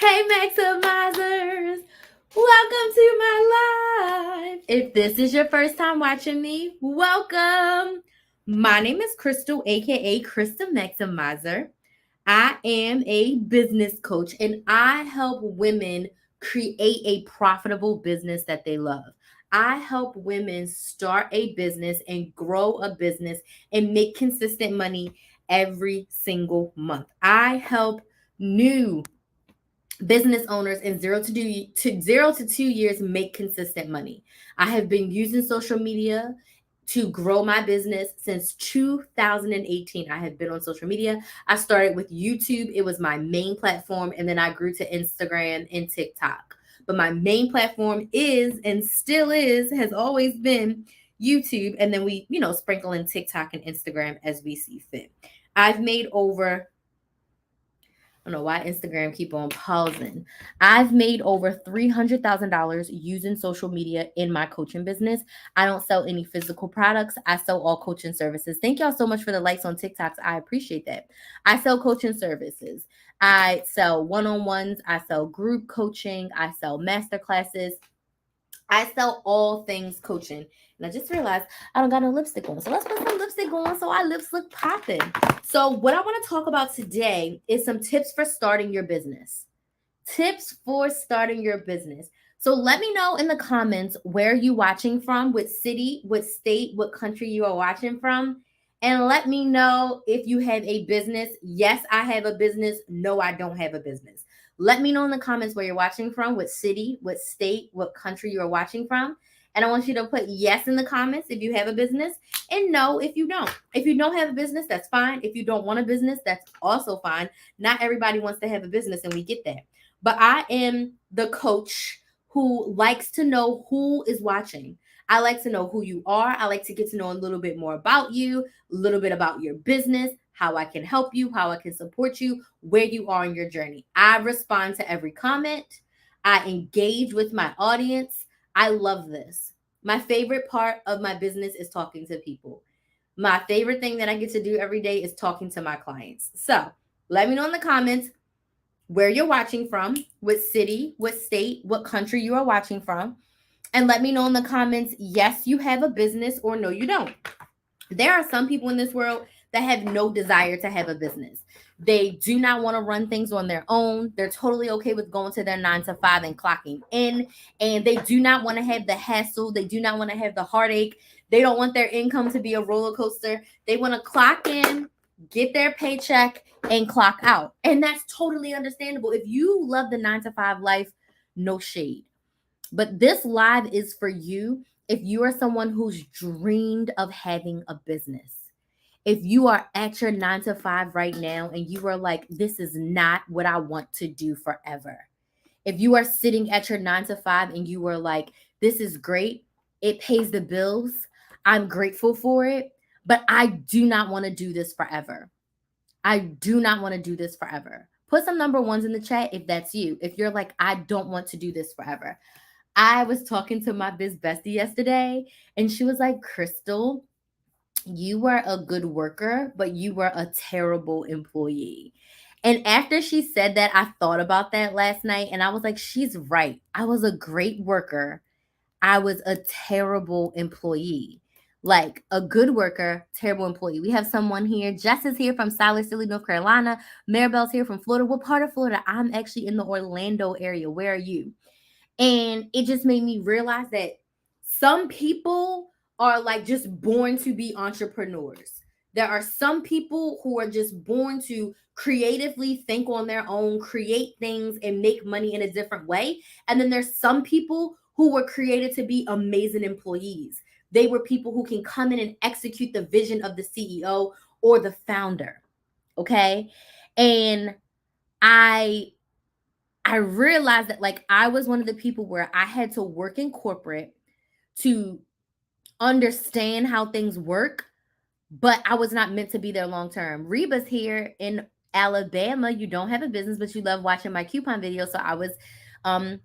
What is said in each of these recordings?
Hey, Maximizers! Welcome to my live. If this is your first time watching me, welcome. My name is Crystal, aka Crystal Maximizer. I am a business coach and I help women create a profitable business that they love. I help women start a business and grow a business and make consistent money every single month. I help new business owners in 0 to 2 years make consistent money. I have been using social media to grow my business since 2018. I have been on social media. I started with YouTube. It was my main platform, and then I grew to Instagram and TikTok. But my main platform is and still is has always been YouTube, and then we, sprinkle in TikTok and Instagram as we see fit. I've made over I don't know why Instagram keep on pausing. I've made over $300,000 using social media in my coaching business. I don't sell any physical products. I sell all coaching services. Thank y'all so much for the likes on TikToks. I appreciate that. I sell coaching services. I sell one-on-ones. I sell group coaching. I sell master classes. I sell all things coaching. And I just realized I don't got no lipstick on. So let's put some lipstick on so our lips look popping. So, what I want to talk about today is some tips for starting your business. Tips for starting your business. So, let me know in the comments where you watching from, what city, what state, what country you are watching from. And let me know if you have a business. Yes, I have a business. No, I don't have a business. Let me know in the comments where you're watching from, what city, what state, what country you are watching from. And I want you to put yes in the comments if you have a business and no if you don't. If you don't have a business, that's fine. If you don't want a business, that's also fine. Not everybody wants to have a business, and we get that. But I am the coach who likes to know who is watching. I like to know who you are. I like to get to know a little bit more about you, a little bit about your business, how I can help you, how I can support you, where you are in your journey. I respond to every comment. I engage with my audience. I love this. My favorite part of my business is talking to people. My favorite thing that I get to do every day is talking to my clients. So let me know in the comments where you're watching from, what city, what state, what country you are watching from. And let me know in the comments, yes, you have a business or no, you don't. There are some people in this world that have no desire to have a business. They do not want to run things on their own. They're totally okay with going to their 9 to 5 and clocking in. And they do not want to have the hassle. They do not want to have the heartache. They don't want their income to be a roller coaster. They want to clock in, get their paycheck, and clock out. And that's totally understandable. If you love the 9 to 5 life, no shade. But this live is for you if you are someone who's dreamed of having a business. If you are at your 9 to 5 right now and you are like, this is not what I want to do forever. If you are sitting at your 9 to 5 and you are like, this is great, it pays the bills, I'm grateful for it, but I do not want to do this forever. I do not want to do this forever. Put some number ones in the chat if that's you. If you're like, I don't want to do this forever. I was talking to my biz bestie yesterday, and she was like, Crystal, you were a good worker, but you were a terrible employee. And after she said that, I thought about that last night, and I was like, she's right. I was a great worker. I was a terrible employee. Like a good worker, terrible employee. We have someone here. Jess is here from Siler City, North Carolina. Maribel's here from Florida. What part of Florida? I'm actually in the Orlando area. Where are you? And it just made me realize that some people are like just born to be entrepreneurs. There are some people who are just born to creatively think on their own, create things, and make money in a different way. And then there's some people who were created to be amazing employees. They were people who can come in and execute the vision of the CEO or the founder. Okay. And I I realized that like I was one of the people where I had to work in corporate to understand how things work, but I was not meant to be there long term. Reba's here in Alabama. You don't have a business, but you love watching my coupon videos. So I was um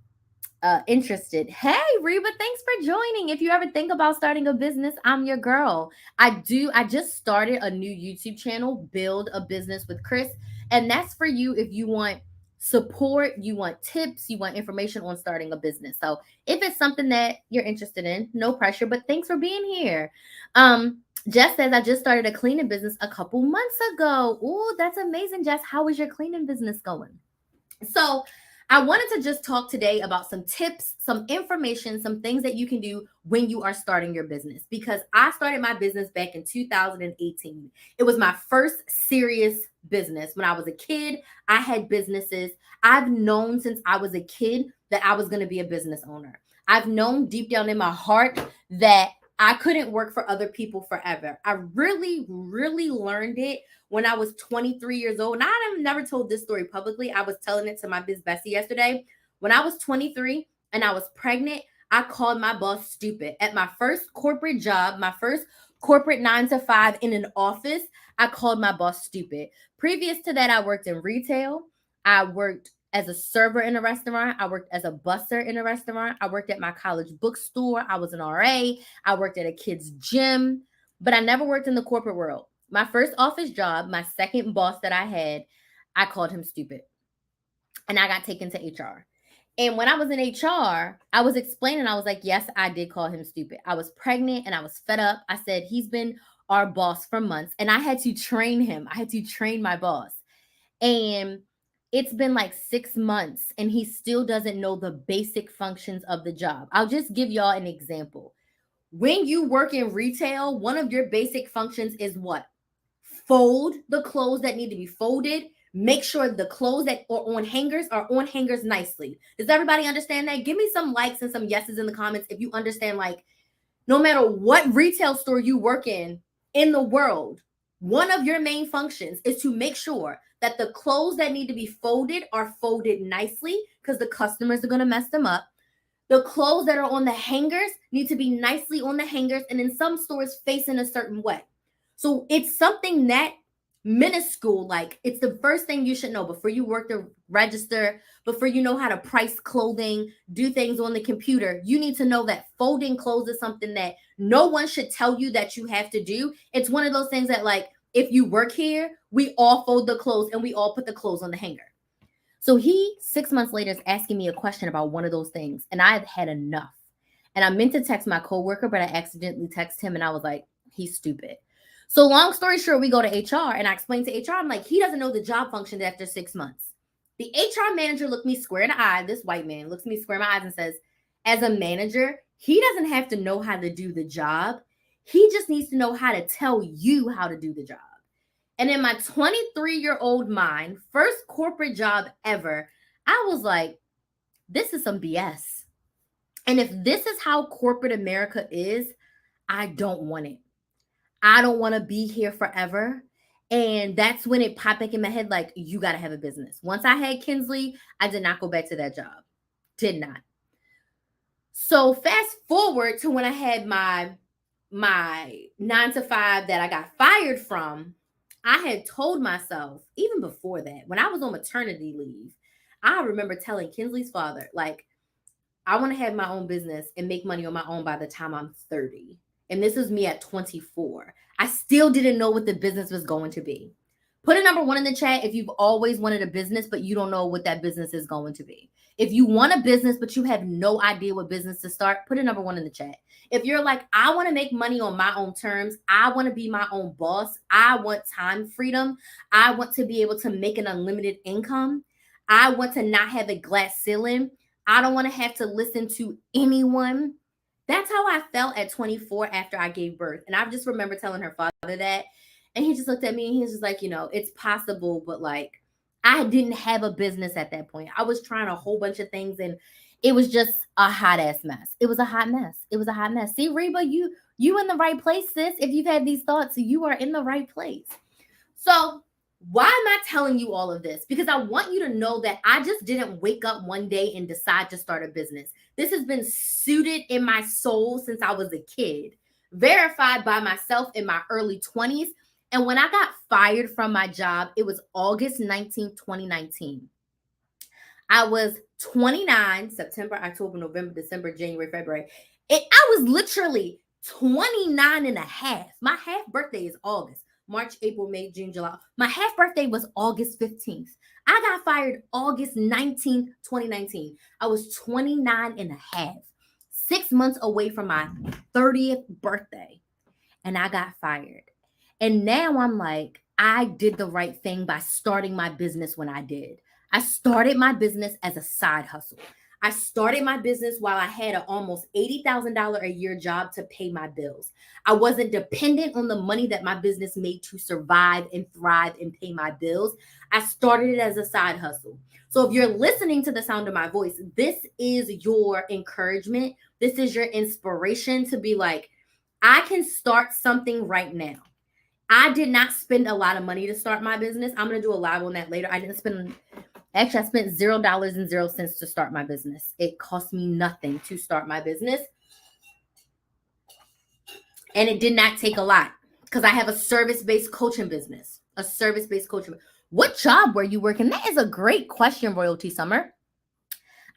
interested. Hey Reba, thanks for joining. If you ever think about starting a business, I'm your girl. I just started a new YouTube channel, Build a Business with Chris, and that's for you if you want support, you want tips, you want information on starting a business. So if it's something that you're interested in, no pressure, but thanks for being here. Jess says, I just started a cleaning business a couple months ago. Oh, that's amazing, Jess. How is your cleaning business going? So I wanted to just talk today about some tips, some information, some things that you can do when you are starting your business, because I started my business back in 2018. It was my first serious business. When I was a kid, I had businesses. I've known since I was a kid that I was going to be a business owner. I've known deep down in my heart that I couldn't work for other people forever. I really, really learned it when I was 23 years old. And I have never told this story publicly. I was telling it to my biz bestie yesterday. When I was 23 and I was pregnant, I called my boss stupid. At my first corporate job, my first corporate 9 to 5 in an office, I called my boss stupid. Previous to that, I worked in retail. I worked as a server in a restaurant. I worked as a busser in a restaurant. I worked at my college bookstore. I was an RA. I worked at a kid's gym, but I never worked in the corporate world. My first office job, my second boss that I had, I called him stupid. And I got taken to HR. And when I was in HR, I was explaining, I was like, yes, I did call him stupid. I was pregnant and I was fed up. I said, he's been our boss for months. And I had to train him. I had to train my boss. And it's been like 6 months and he still doesn't know the basic functions of the job. I'll just give y'all an example. When you work in retail, one of your basic functions is what? Fold the clothes that need to be folded. Make sure the clothes that are on hangers nicely. Does everybody understand that? Give me some likes and some yeses in the comments if you understand, like, no matter what retail store you work in the world, one of your main functions is to make sure that the clothes that need to be folded are folded nicely, because the customers are going to mess them up. The clothes that are on the hangers need to be nicely on the hangers, and in some stores facing a certain way. So it's something that minuscule, like it's the first thing you should know before you work the register, before you know how to price clothing, do things on the computer. You need to know that folding clothes is something that no one should tell you that you have to do. It's one of those things that, like, if you work here, we all fold the clothes and we all put the clothes on the hanger. So he, 6 months later, is asking me a question about one of those things, and I've had enough. And I meant to text my coworker, but I accidentally texted him, and I was like, he's stupid. So long story short, we go to HR, and I explained to HR, I'm like, he doesn't know the job function after 6 months. The HR manager looked me square in the eye. This white man looks me square in my eyes and says, as a manager, he doesn't have to know how to do the job. He just needs to know how to tell you how to do the job. And in my 23-year-old mind, first corporate job ever, I was like, this is some BS. And if this is how corporate America is, I don't want it. I don't want to be here forever. And that's when it popped back in my head, like, you got to have a business. Once I had Kinsley, I did not go back to that job. Did not. So fast forward to when I had my 9 to 5 that I got fired from. I had told myself, even before that, when I was on maternity leave, I remember telling Kinsley's father, like, I want to have my own business and make money on my own by the time I'm 30. And this is me at 24. I still didn't know what the business was going to be. Put a number 1 in the chat if you've always wanted a business, but you don't know what that business is going to be. If you want a business, but you have no idea what business to start, put a number 1 in the chat. If you're like, I want to make money on my own terms, I want to be my own boss, I want time freedom, I want to be able to make an unlimited income, I want to not have a glass ceiling, I don't want to have to listen to anyone. That's how I felt at 24 after I gave birth. And I just remember telling her father that. And he just looked at me and he was just like, it's possible, but like, I didn't have a business at that point. I was trying a whole bunch of things and it was just a hot ass mess. It was a hot mess. It was a hot mess. See, Reba, you in the right place, sis. If you've had these thoughts, you are in the right place. So why am I telling you all of this? Because I want you to know that I just didn't wake up one day and decide to start a business. This has been suited in my soul since I was a kid, verified by myself in my early 20s. And when I got fired from my job, it was August 19th, 2019. I was 29, September, October, November, December, January, February. I was literally 29 and a half. My half birthday is August. March, April, May, June, July. My half birthday was August 15th. I got fired August 19th, 2019. I was 29 and a half, 6 months away from my 30th birthday. And I got fired. And now I'm like, I did the right thing by starting my business when I did. I started my business as a side hustle. I started my business while I had an almost $80,000 a year job to pay my bills. I wasn't dependent on the money that my business made to survive and thrive and pay my bills. I started it as a side hustle. So if you're listening to the sound of my voice, this is your encouragement. This is your inspiration to be like, I can start something right now. I did not spend a lot of money to start my business. I'm going to do a live on that later. I spent $0 to start my business. It cost me nothing to start my business. And it did not take a lot because I have a service-based coaching business. What job were you working? That is a great question, Royalty Summer.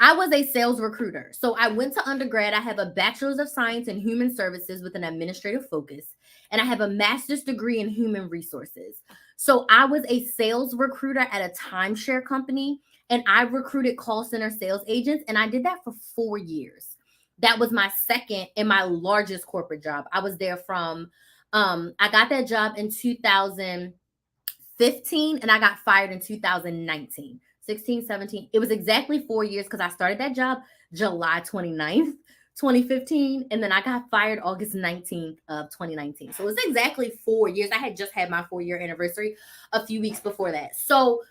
I was a sales recruiter. So I went to undergrad. I have a bachelor's of science in human services with an administrative focus. And I have a master's degree in human resources. So I was a sales recruiter at a timeshare company. And I recruited call center sales agents. And I did that for 4 years. That was my second and my largest corporate job. I was there from, I got that job in 2015 and I got fired in 2019. 16, 17. It was exactly 4 years because I started that job July 29th, 2015. And then I got fired August 19th of 2019. So it was exactly 4 years. I had just had my 4-year anniversary a few weeks before that. So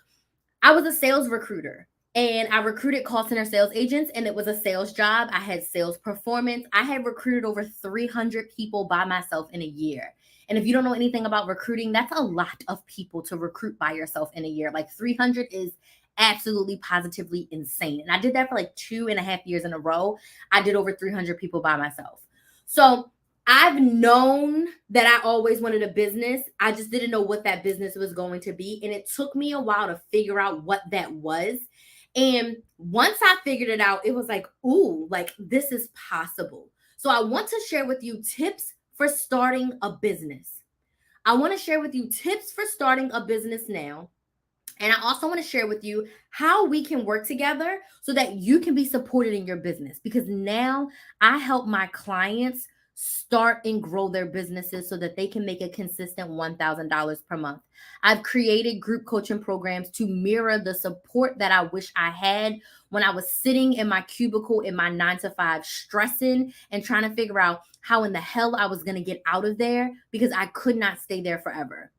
I was a sales recruiter and I recruited call center sales agents and it was a sales job. I had sales performance. I had recruited over 300 people by myself in a year. And if you don't know anything about recruiting, that's a lot of people to recruit by yourself in a year. Like 300 is absolutely positively insane. And I did that for like 2.5 years in a row. I did over 300 people by myself. So I've known that I always wanted a business. I just didn't know what that business was going to be. And it took me a while to figure out what that was. And once I figured it out, it was like, ooh, like this is possible. So I want to share with you tips for starting a business. I want to share with you tips for starting a business now. And I also want to share with you how we can work together so that you can be supported in your business. Because now I help my clients start and grow their businesses so that they can make a consistent $1,000 per month. I've created group coaching programs to mirror the support that I wish I had when I was sitting in my cubicle in my 9-to-5, stressing and trying to figure out how in the hell I was going to get out of there because I could not stay there forever.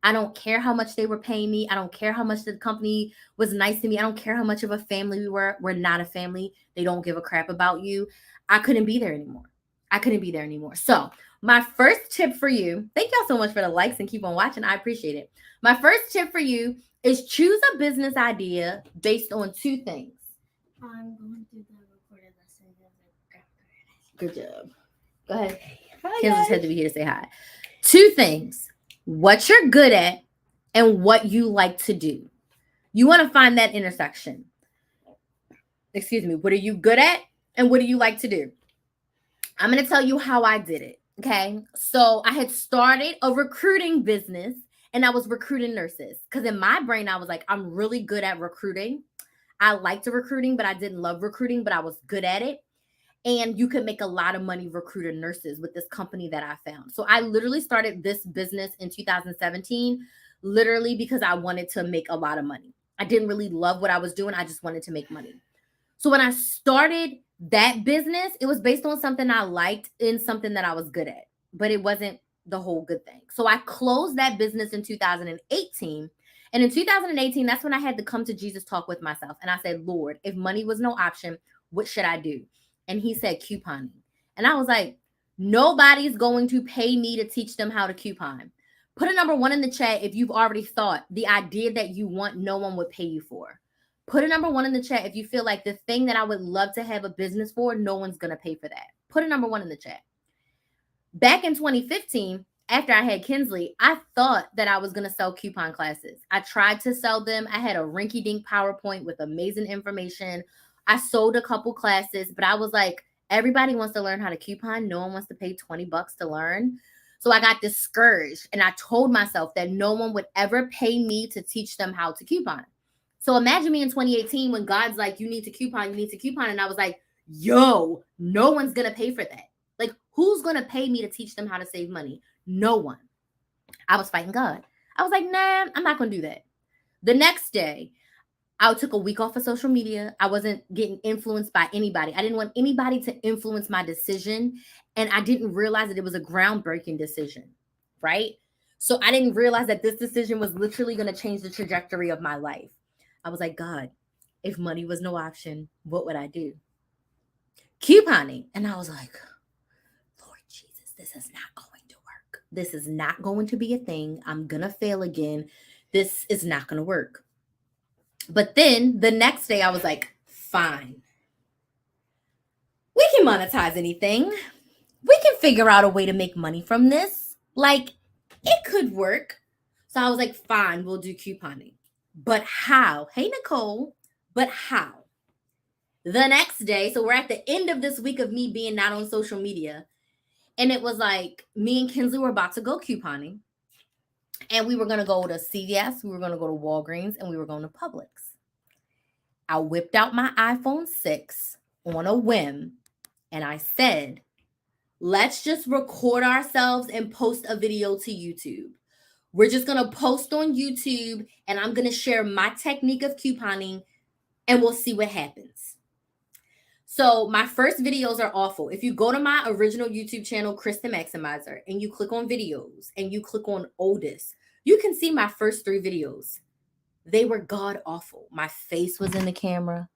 I don't care how much they were paying me. I don't care how much the company was nice to me. I don't care how much of a family we were. We're not a family. They don't give a crap about you. I couldn't be there anymore. So my first tip for you, thank y'all so much for the likes and keep on watching. I appreciate it. My first tip for you is choose a business idea based on 2 things. I'm going to the recorded lesson. Good job. Go ahead. Kansas had to be here to say hi. 2 things. What you're good at and what you like to do. You want to find that intersection. What are you good at and what do you like to do? I'm going to tell you how I did it. Okay. So I had started a recruiting business and I was recruiting nurses because in my brain, I was like, I'm really good at recruiting. I liked recruiting, but I didn't love recruiting, but I was good at it. And you could make a lot of money recruiting nurses with this company that I found. So I literally started this business in 2017, literally because I wanted to make a lot of money. I didn't really love what I was doing. I just wanted to make money. So when I started that business, it was based on something I liked and something that I was good at, but it wasn't the whole good thing. So I closed that business in 2018. And in 2018, that's when I had to come to Jesus talk with myself. And I said, Lord, if money was no option, what should I do? And he said, couponing. And I was like, nobody's going to pay me to teach them how to coupon. Put a number 1 in the chat if you've already thought the idea that you want, no one would pay you for. Put a number 1 in the chat if you feel like the thing that I would love to have a business for, no one's going to pay for that. Put a number 1 in the chat. Back in 2015, after I had Kinsley, I thought that I was going to sell coupon classes. I tried to sell them. I had a rinky-dink PowerPoint with amazing information. I sold a couple classes, but I was like, everybody wants to learn how to coupon. No one wants to pay $20 to learn. So I got discouraged and I told myself that no one would ever pay me to teach them how to coupon. So imagine me in 2018 when God's like, you need to coupon. And I was like, yo, no one's going to pay for that. Like, who's going to pay me to teach them how to save money? No one. I was fighting God. I was like, nah, I'm not going to do that. The next day, I took a week off of social media. I wasn't getting influenced by anybody. I didn't want anybody to influence my decision. And I didn't realize that it was a groundbreaking decision, right? So I didn't realize that this decision was literally going to change the trajectory of my life. I was like, God, if money was no option, what would I do? Couponing. And I was like, Lord Jesus, this is not going to work. This is not going to be a thing. I'm going to fail again. This is not going to work. But then the next day I was like, fine. We can monetize anything. We can figure out a way to make money from this. Like, it could work. So I was like, fine, we'll do couponing. But how? Hey, Nicole, but how? The next day, so we're at the end of this week of me being not on social media. And it was like, me and Kinsley were about to go couponing. And we were going to go to CVS, we were going to go to Walgreens, and we were going to Publix. I whipped out my iPhone 6 on a whim, and I said, let's just record ourselves and post a video to YouTube. We're just going to post on YouTube, and I'm going to share my technique of couponing, and we'll see what happens. So my first videos are awful. If you go to my original YouTube channel, Chris the Maximizer, and you click on videos, and you click on oldest, you can see my first 3 videos. They were god awful. My face was in the camera.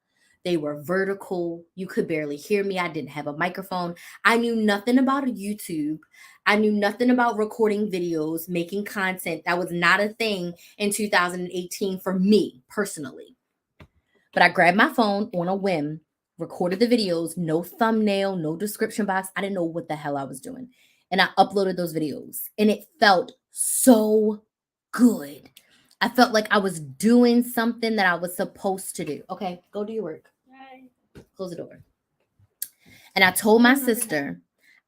They were vertical. You could barely hear me. I didn't have a microphone. I knew nothing about a YouTube. I knew nothing about recording videos, making content. That was not a thing in 2018 for me personally. But I grabbed my phone on a whim, recorded the videos, no thumbnail, no description box. I didn't know what the hell I was doing. And I uploaded those videos. And it felt so good. I felt like I was doing something that I was supposed to do. Okay, go do your work. Close the door. And I told my sister,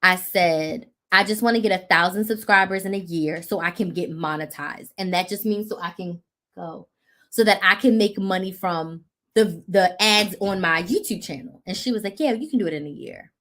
I said, I just want to get 1,000 subscribers in a year so I can get monetized. And that just means so I can go, so that I can make money from the ads on my YouTube channel. And she was like, yeah, you can do it in a year.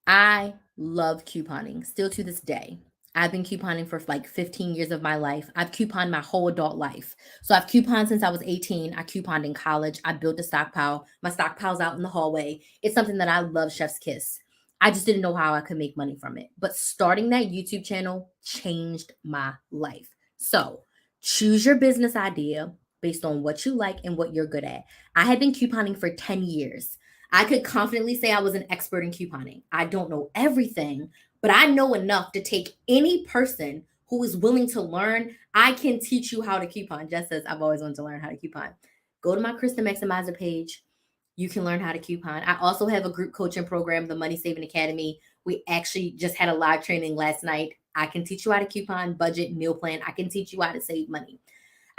I love couponing still to this day. I've been couponing for like 15 years of my life. I've couponed my whole adult life. So I've couponed since I was 18. I couponed in college. I built a stockpile. My stockpile's out in the hallway. It's something that I love, chef's kiss. I just didn't know how I could make money from it. But starting that YouTube channel changed my life. So choose your business idea based on what you like and what you're good at. I had been couponing for 10 years. I could confidently say I was an expert in couponing. I don't know everything, but I know enough to take any person who is willing to learn. I can teach you how to coupon. Jess says, I've always wanted to learn how to coupon. Go to my Chris the Maximizer page. You can learn how to coupon. I also have a group coaching program, the Money Saving Academy. We actually just had a live training last night. I can teach you how to coupon, budget, meal plan. I can teach you how to save money.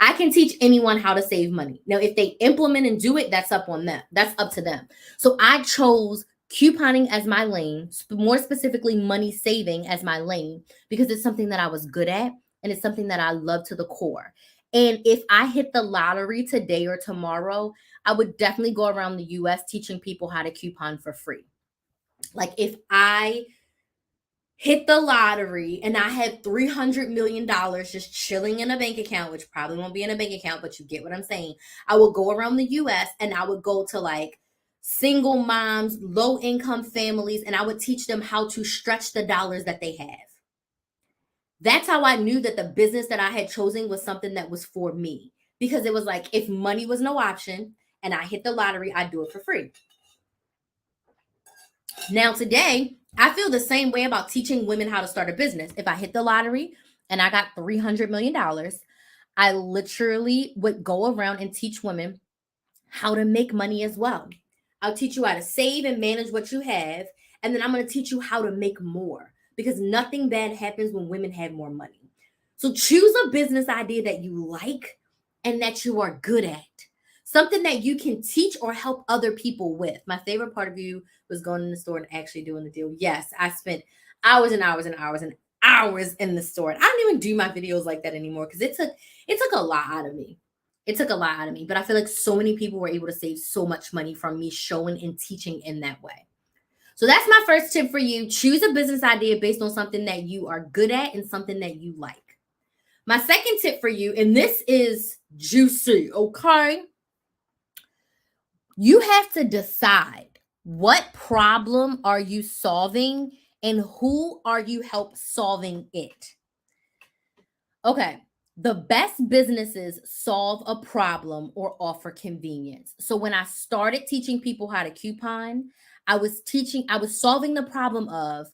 I can teach anyone how to save money. Now, if they implement and do it, that's up on them. That's up to them. So I chose couponing as my lane, more specifically money saving as my lane, because it's something that I was good at and it's something that I love to the core. And if I hit the lottery today or tomorrow, I would definitely go around the US teaching people how to coupon for free. Like if I hit the lottery and I had $300 million just chilling in a bank account, which probably won't be in a bank account, but you get what I'm saying. I will go around the US and I would go to like single moms, low income families, and I would teach them how to stretch the dollars that they have. That's how I knew that the business that I had chosen was something that was for me, because it was like, if money was no option and I hit the lottery, I'd do it for free. Now today, I feel the same way about teaching women how to start a business. If I hit the lottery and I got $300 million, I literally would go around and teach women how to make money as well. I'll teach you how to save and manage what you have. And then I'm going to teach you how to make more, because nothing bad happens when women have more money. So choose a business idea that you like and that you are good at. something that you can teach or help other people with. My favorite part of you was going in the store and actually doing the deal. Yes, I spent hours and hours and hours and hours in the store. I don't even do my videos like that anymore because it took a lot out of me. It took a lot out of me, but I feel like so many people were able to save so much money from me showing and teaching in that way. So that's my first tip for you. Choose a business idea based on something that you are good at and something that you like. My second tip for you, and this is juicy, okay? You have to decide what problem are you solving and who are you help solving it. Okay, the best businesses solve a problem or offer convenience. So when I started teaching people how to coupon, I was solving the problem of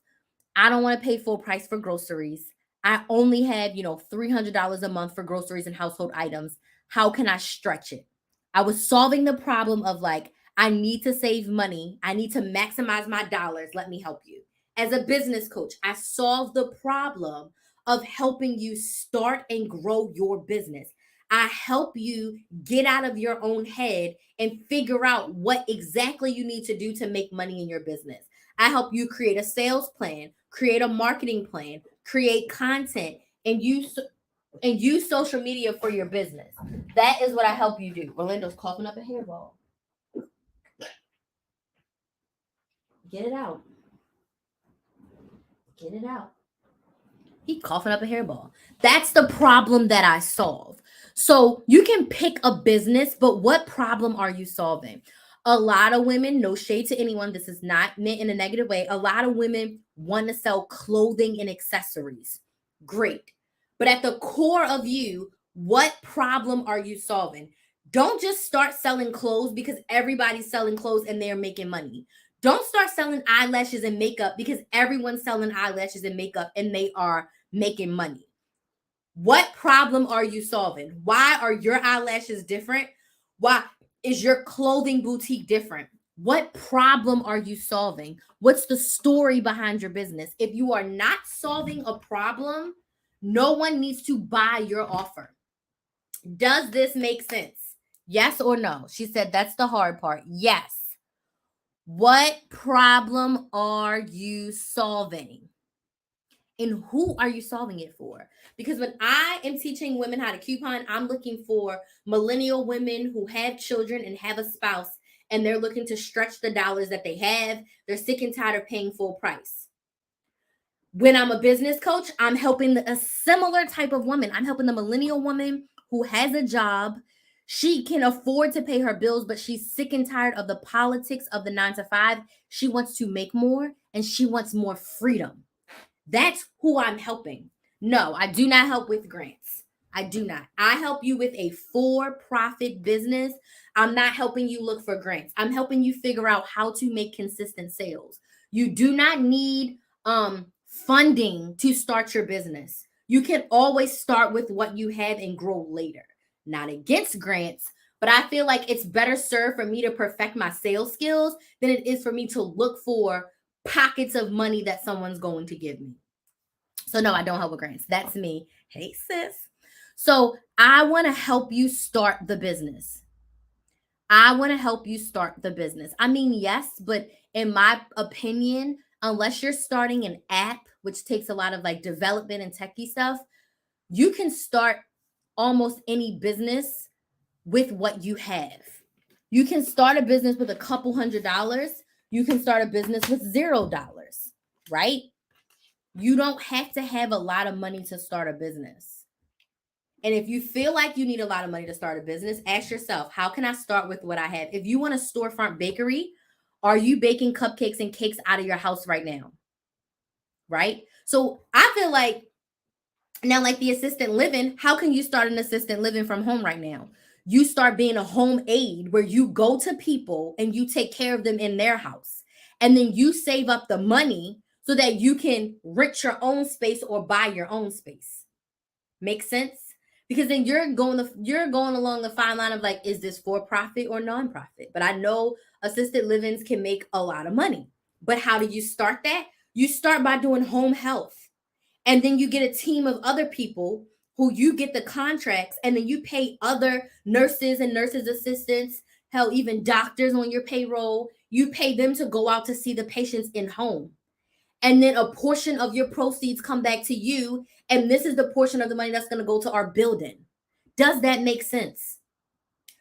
I don't want to pay full price for groceries. I only have, $300 a month for groceries and household items. How can I stretch it? I was solving the problem of like, I need to save money. I need to maximize my dollars. Let me help you. As a business coach, I solved the problem of helping you start and grow your business. I help you get out of your own head and figure out what exactly you need to do to make money in your business. I help you create a sales plan, create a marketing plan, create content, and use social media for your business. That is what I help you do. Orlando's coughing up a hairball. Get it out. Get it out. He coughing up a hairball. That's the problem that I solve. So you can pick a business, but what problem are you solving? A lot of women, no shade to anyone, this is not meant in a negative way. A lot of women want to sell clothing and accessories. Great. But at the core of you, what problem are you solving? Don't just start selling clothes because everybody's selling clothes and they're making money. Don't start selling eyelashes and makeup because everyone's selling eyelashes and makeup and they are making money. What problem are you solving? Why are your eyelashes different? Why is your clothing boutique different? What problem are you solving? What's the story behind your business? If you are not solving a problem, no one needs to buy your offer. Does this make sense? Yes or no? She said that's the hard part. Yes. What problem are you solving? And who are you solving it for? Because when I am teaching women how to coupon, I'm looking for millennial women who have children and have a spouse, and they're looking to stretch the dollars that they have. They're sick and tired of paying full price. When I'm a business coach, I'm helping a similar type of woman. I'm helping the millennial woman who has a job. She can afford to pay her bills, but she's sick and tired of the politics of the 9 to 5. She wants to make more and she wants more freedom. That's who I'm helping. No, I do not help with grants. I do not. I help you with a for-profit business. I'm not helping you look for grants. I'm helping you figure out how to make consistent sales. You do not need funding to start your business. You can always start with what you have and grow later. Not against grants, but I feel like it's better served for me to perfect my sales skills than it is for me to look for pockets of money that someone's going to give me. So no, I don't help with grants. That's me. Hey, sis. So I want to help you start the business. I want to help you start the business. I mean, yes, but in my opinion, unless you're starting an app, which takes a lot of like development and techie stuff, you can start almost any business with what you have. You can start a business with a couple $100. You can start a business with $0, right? You don't have to have a lot of money to start a business. And if you feel like you need a lot of money to start a business, ask yourself, how can I start with what I have? If you want a storefront bakery, are you baking cupcakes and cakes out of your house right now? Right? So I feel like now, like the assistant living, how can you start an assistant living from home right now? You start being a home aide where you go to people and you take care of them in their house. And then you save up the money so that you can rent your own space or buy your own space. Make sense? Because then you're going along the fine line of like, is this for profit or nonprofit? But I know assisted livings can make a lot of money. But how do you start that? You start by doing home health. And then you get a team of other people who you get the contracts, and then you pay other nurses and nurses assistants, hell, even doctors on your payroll. You pay them to go out to see the patients in home. And then a portion of your proceeds come back to you. And this is the portion of the money that's going to go to our building. Does that make sense?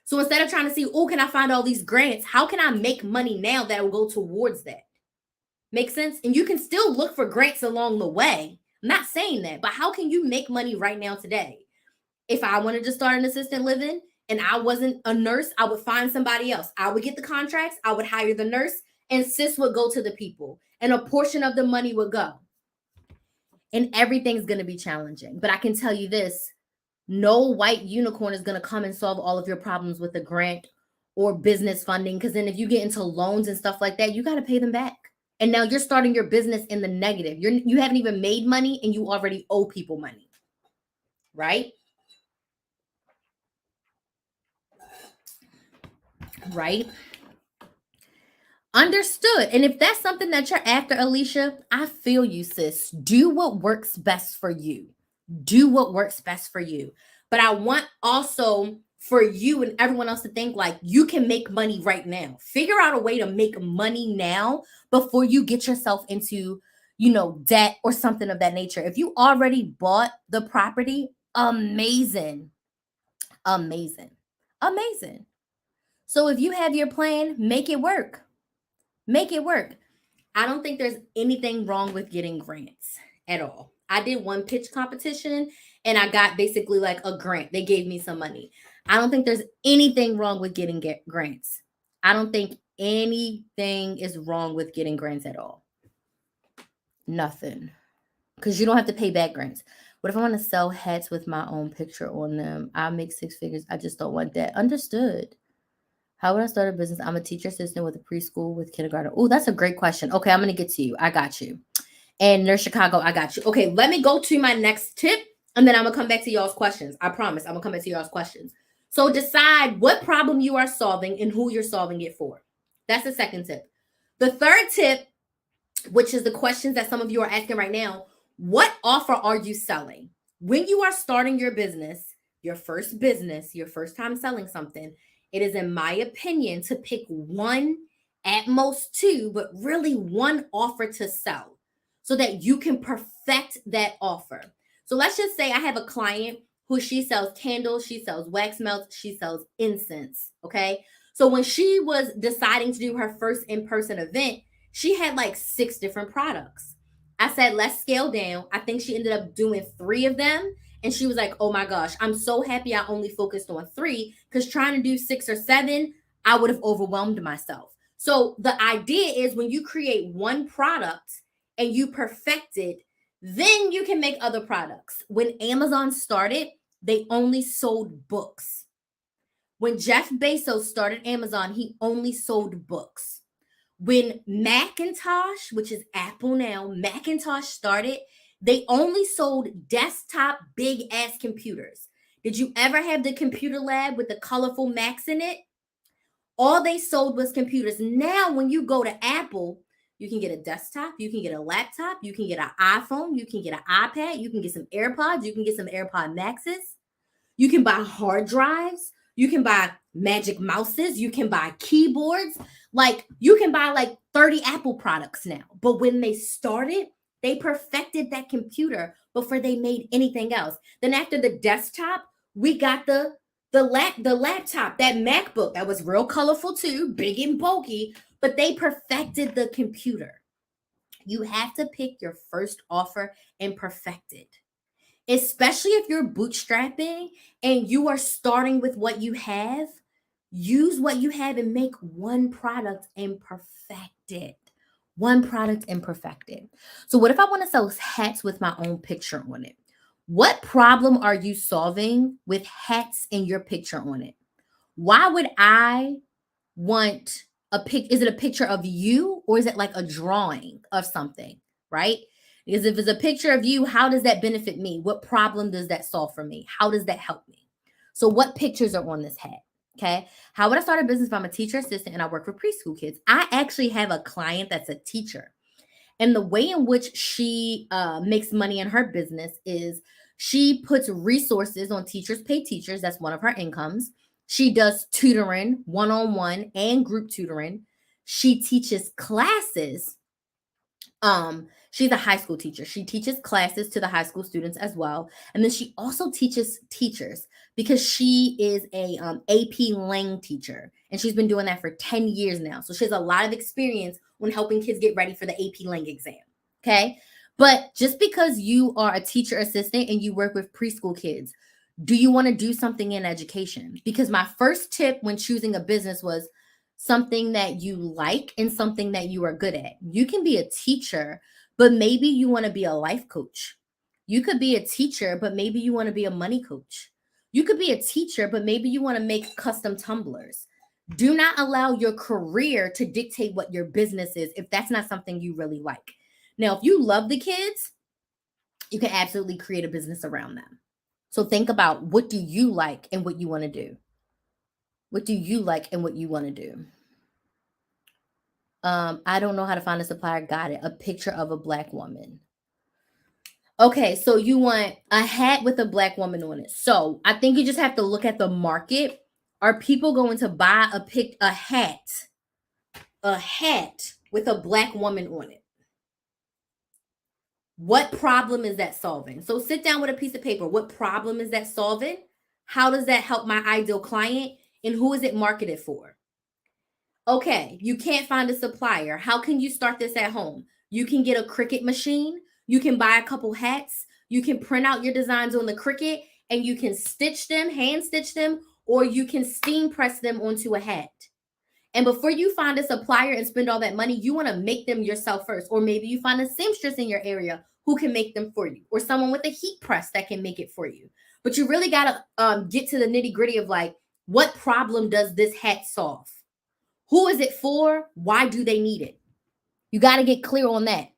So instead of trying to see, oh, can I find all these grants? How can I make money now that will go towards that? Make sense? And you can still look for grants along the way. I'm not saying that, but how can you make money right now today? If I wanted to start an assisted living and I wasn't a nurse, I would find somebody else. I would get the contracts, I would hire the nurse, and sis would go to the people. And a portion of the money would go. And everything's going to be challenging. But I can tell you this, no white unicorn is going to come and solve all of your problems with a grant or business funding. Because then if you get into loans and stuff like that, you got to pay them back. And now you're starting your business in the negative. You haven't even made money and you already owe people money. Right? Right? Understood. And if that's something that you're after, Alicia, I feel you, sis. Do what works best for you. Do what works best for you. But I want also for you and everyone else to think like you can make money right now. Figure out a way to make money now before you get yourself into, debt or something of that nature. If you already bought the property, amazing. Amazing. Amazing. So if you have your plan, make it work. Make it work. I don't think there's anything wrong with getting grants at all. I did one pitch competition and I got basically like a grant. They gave me some money. I don't think there's anything wrong with getting grants. I don't think anything is wrong with getting grants at all. Nothing. Because you don't have to pay back grants. What if I want to sell hats with my own picture on them? I'll make 6 figures. I just don't want that. Understood. How would I start a business? I'm a teacher assistant with a preschool with kindergarten. Oh, that's a great question. Okay, I'm going to get to you. I got you. And Nurse Chicago, I got you. Okay, let me go to my next tip, and then I'm going to come back to y'all's questions. I promise I'm going to come back to y'all's questions. So decide what problem you are solving and who you're solving it for. That's the second tip. The third tip, which is the questions that some of you are asking right now, what offer are you selling? When you are starting your business, your first time selling something, it is, in my opinion, to pick one, at most 2, but really one offer to sell so that you can perfect that offer. So let's just say I have a client who she sells candles, she sells wax melts, she sells incense, okay? So when she was deciding to do her first in-person event, she had like 6 different products. I said, let's scale down. I think she ended up doing 3 of them. And she was like, oh my gosh, I'm so happy I only focused on 3 because trying to do 6 or 7, I would have overwhelmed myself. So the idea is when you create one product and you perfect it, then you can make other products. When Amazon started, they only sold books. When Jeff Bezos started Amazon, he only sold books. When Macintosh, which is Apple now, Macintosh started, they only sold desktop big ass computers. Did you ever have the computer lab with the colorful Macs in it? All they sold was computers. Now, when you go to Apple, you can get a desktop, you can get a laptop, you can get an iPhone, you can get an iPad, you can get some AirPods, you can get some AirPod Maxes, you can buy hard drives, you can buy magic mouses, you can buy keyboards. Like you can buy like 30 Apple products now. But when they started, they perfected that computer before they made anything else. Then after the desktop, we got the laptop, that MacBook that was real colorful too, big and bulky, but they perfected the computer. You have to pick your first offer and perfect it. Especially if you're bootstrapping and you are starting with what you have, use what you have and make one product and perfect it. One product and perfect it. So what if I want to sell hats with my own picture on it? What problem are you solving with hats and your picture on it? Why would I want a pic? Is it a picture of you or is it like a drawing of something, right? Because if it's a picture of you, how does that benefit me? What problem does that solve for me? How does that help me? So what pictures are on this hat? Okay. How would I start a business if I'm a teacher assistant and I work for preschool kids? I actually have a client that's a teacher. And the way in which she makes money in her business is she puts resources on Teachers Pay Teachers. That's one of her incomes. She does tutoring, one-on-one and group tutoring. She teaches classes. She's a high school teacher. She teaches classes to the high school students as well. And then she also teaches teachers because she is a AP Lang teacher. And she's been doing that for 10 years now. So she has a lot of experience when helping kids get ready for the AP Lang exam. Okay. But just because you are a teacher assistant and you work with preschool kids, do you want to do something in education? Because my first tip when choosing a business was something that you like and something that you are good at. You can be a teacher, but maybe you want to be a life coach. You could be a teacher, but maybe you want to be a money coach. You could be a teacher, but maybe you want to make custom tumblers. Do not allow your career to dictate what your business is if that's not something you really like. Now, if you love the kids, you can absolutely create a business around them. So think about, what do you like and what you want to do? What do you like and what you want to do? I don't know how to find a supplier. Got it. A picture of a Black woman. Okay, so you want a hat with a Black woman on it. So I think you just have to look at the market. Are people going to buy a hat with a Black woman on it? What problem is that solving? So sit down with a piece of paper. What problem is that solving? How does that help my ideal client? And who is it marketed for? Okay, you can't find a supplier. How can you start this at home? You can get a Cricut machine. You can buy a couple hats. You can print out your designs on the Cricut and you can stitch them, hand stitch them, or you can steam press them onto a hat. And before you find a supplier and spend all that money, you want to make them yourself first. Or maybe you find a seamstress in your area who can make them for you, or someone with a heat press that can make it for you. But you really got to get to the nitty gritty of like, what problem does this hat solve? Who is it for? Why do they need it? You got to get clear on that.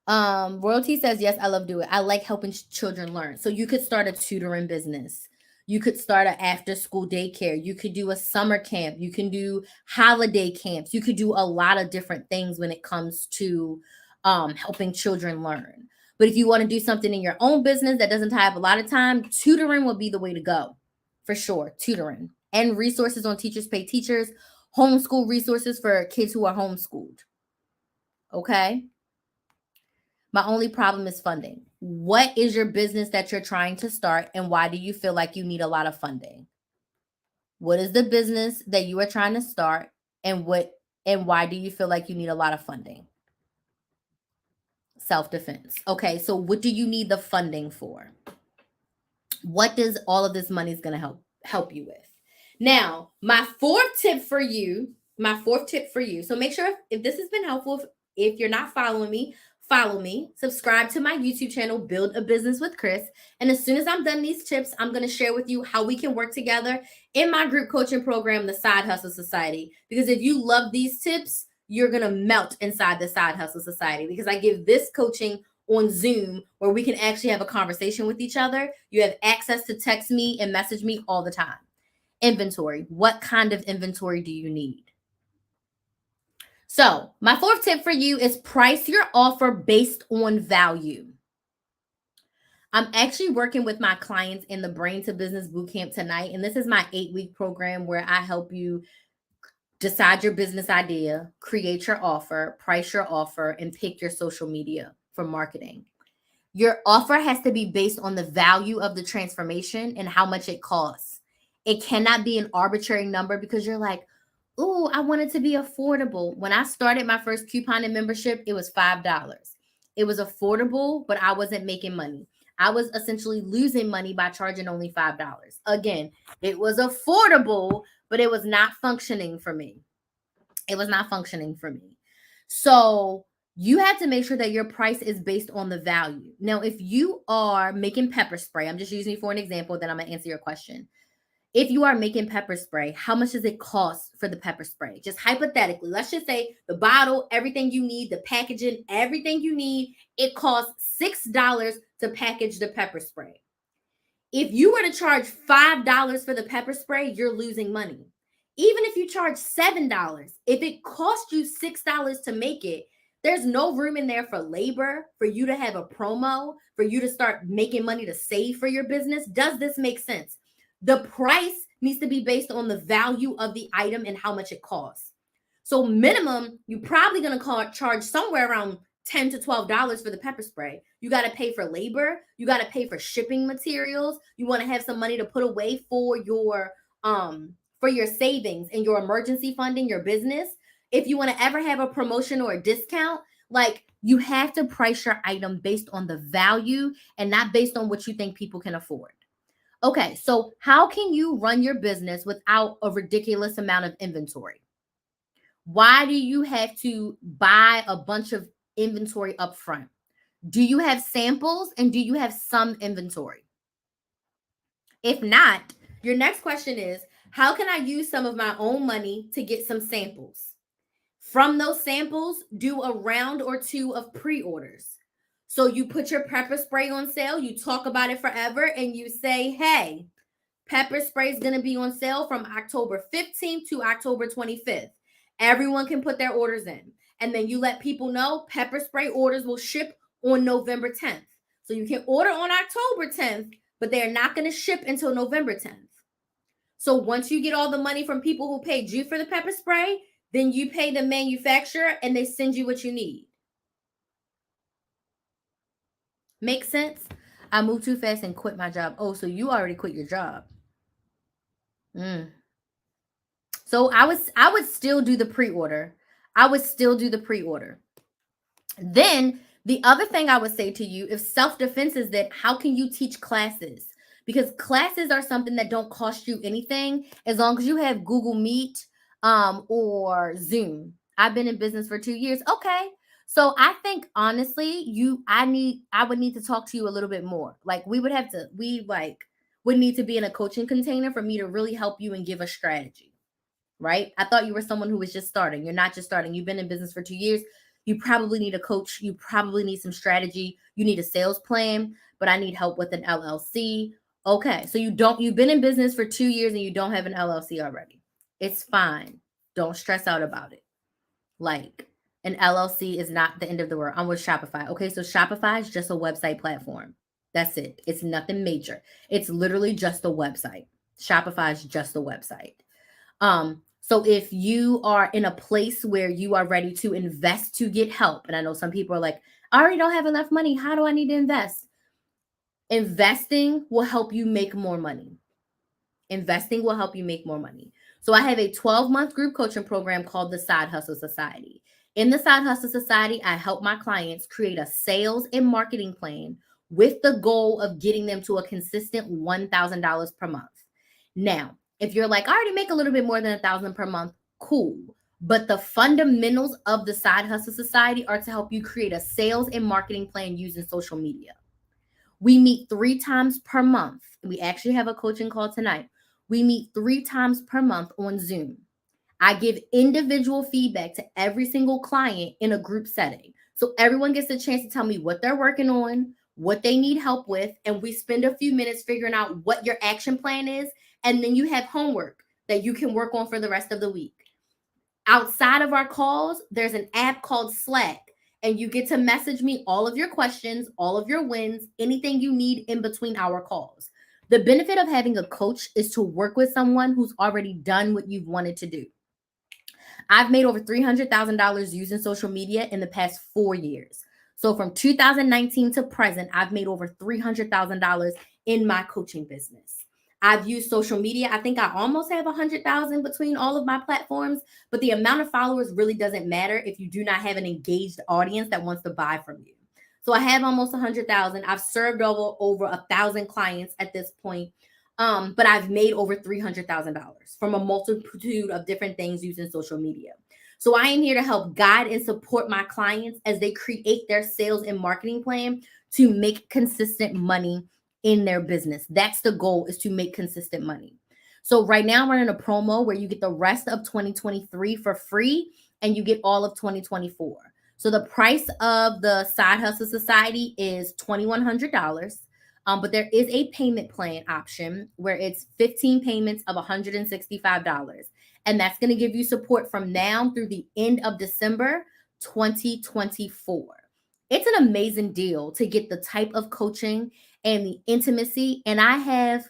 Royalty says, yes, I love doing it. I like helping children learn. So you could start a tutoring business. You could start an after school daycare. You could do a summer camp. You can do holiday camps. You could do a lot of different things when it comes to helping children learn. But if you want to do something in your own business that doesn't tie up a lot of time, tutoring will be the way to go. For sure, tutoring. And resources on Teachers Pay Teachers, homeschool resources for kids who are homeschooled. Okay? My only problem is funding. What is your business that you're trying to start, and why do you feel like you need a lot of funding? What is the business that you are trying to start, and why do you feel like you need a lot of funding? Self-defense. Okay, so what do you need the funding for? What does all of this money is going to help you with? Now, my fourth tip for you. So make sure if this has been helpful, if you're not following me, follow me, subscribe to my YouTube channel, Build a Business with Chris. And as soon as I'm done these tips, I'm going to share with you how we can work together in my group coaching program, the Side Hustle Society. Because if you love these tips, you're going to melt inside the Side Hustle Society, because I give this coaching on Zoom where we can actually have a conversation with each other. You have access to text me and message me all the time. Inventory. What kind of inventory do you need? So my fourth tip for you is price your offer based on value. I'm actually working with my clients in the Brain to Business Bootcamp tonight. And this is my 8-week program where I help you decide your business idea, create your offer, price your offer, and pick your social media for marketing. Your offer has to be based on the value of the transformation and how much it costs. It cannot be an arbitrary number because you're like, oh, I want it to be affordable. When I started my first couponing membership, it was $5. It was affordable, but I wasn't making money. I was essentially losing money by charging only $5. Again, it was affordable, but it was not functioning for me. So you have to make sure that your price is based on the value. Now, if you are making pepper spray, I'm just using it for an example, then I'm going to answer your question. If you are making pepper spray, how much does it cost for the pepper spray? Just hypothetically, let's just say the bottle, everything you need, the packaging, everything you need, it costs $6 to package the pepper spray. If you were to charge $5 for the pepper spray, you're losing money. Even if you charge $7, if it costs you $6 to make it, there's no room in there for labor, for you to have a promo, for you to start making money to save for your business. Does this make sense? The price needs to be based on the value of the item and how much it costs. So minimum, you're probably going to charge somewhere around $10 to $12 for the pepper spray. You got to pay for labor. You got to pay for shipping materials. You want to have some money to put away for your savings and your emergency fund in your business. If you want to ever have a promotion or a discount, like, you have to price your item based on the value and not based on what you think people can afford. Okay, so how can you run your business without a ridiculous amount of inventory? Why do you have to buy a bunch of inventory up front? Do you have samples and do you have some inventory? If not, your next question is, how can I use some of my own money to get some samples? From those samples, do a round or two of pre-orders. So you put your pepper spray on sale, you talk about it forever, and you say, hey, pepper spray is going to be on sale from October 15th to October 25th. Everyone can put their orders in. And then you let people know pepper spray orders will ship on November 10th. So you can order on October 10th, but they're not going to ship until November 10th. So once you get all the money from people who paid you for the pepper spray, then you pay the manufacturer and they send you what you need. Make sense? I moved too fast and quit my job. Oh, so you already quit your job. So I would still do the pre-order. Then the other thing I would say to you, if self-defense is that, how can you teach classes? Because classes are something that don't cost you anything as long as you have Google Meet or Zoom. I've been in business for 2 years. Okay. So I think honestly, I would need to talk to you a little bit more. Like, we would need to be in a coaching container for me to really help you and give a strategy. Right? I thought you were someone who was just starting. You're not just starting. You've been in business for 2 years. You probably need a coach. You probably need some strategy. You need a sales plan, but I need help with an LLC. Okay. So you've been in business for 2 years and you don't have an LLC already. It's fine. Don't stress out about it. Like, an LLC is not the end of the world. I'm with Shopify. Okay. So Shopify is just a website platform. That's it. It's nothing major. It's literally just a website. Shopify is just a website. So if you are in a place where you are ready to invest to get help, and I know some people are like, I already don't have enough money. How do I need to invest? Investing will help you make more money. So I have a 12-month group coaching program called the Side Hustle Society. In the Side Hustle Society, I help my clients create a sales and marketing plan with the goal of getting them to a consistent $1,000 per month. Now, if you're like, I already make a little bit more than $1,000 per month, cool. But the fundamentals of the Side Hustle Society are to help you create a sales and marketing plan using social media. We meet 3 times per month. We actually have a coaching call tonight. We meet 3 times per month on Zoom. I give individual feedback to every single client in a group setting. So everyone gets a chance to tell me what they're working on, what they need help with, and we spend a few minutes figuring out what your action plan is. And then you have homework that you can work on for the rest of the week. Outside of our calls, there's an app called Slack, and you get to message me all of your questions, all of your wins, anything you need in between our calls. The benefit of having a coach is to work with someone who's already done what you've wanted to do. I've made over $300,000 using social media in the past 4 years. So from 2019 to present, I've made over $300,000 in my coaching business. I've used social media. I think I almost have 100,000 between all of my platforms, but the amount of followers really doesn't matter if you do not have an engaged audience that wants to buy from you. So I have almost 100,000. I've served over 1,000 clients at this point. But I've made over $300,000 from a multitude of different things using social media. So I am here to help guide and support my clients as they create their sales and marketing plan to make consistent money in their business. That's the goal, is to make consistent money. So right now I'm running a promo where you get the rest of 2023 for free and you get all of 2024. So the price of the Side Hustle Society is $2,100. But there is a payment plan option where it's 15 payments of $165. And that's going to give you support from now through the end of December 2024. It's an amazing deal to get the type of coaching and the intimacy. And I have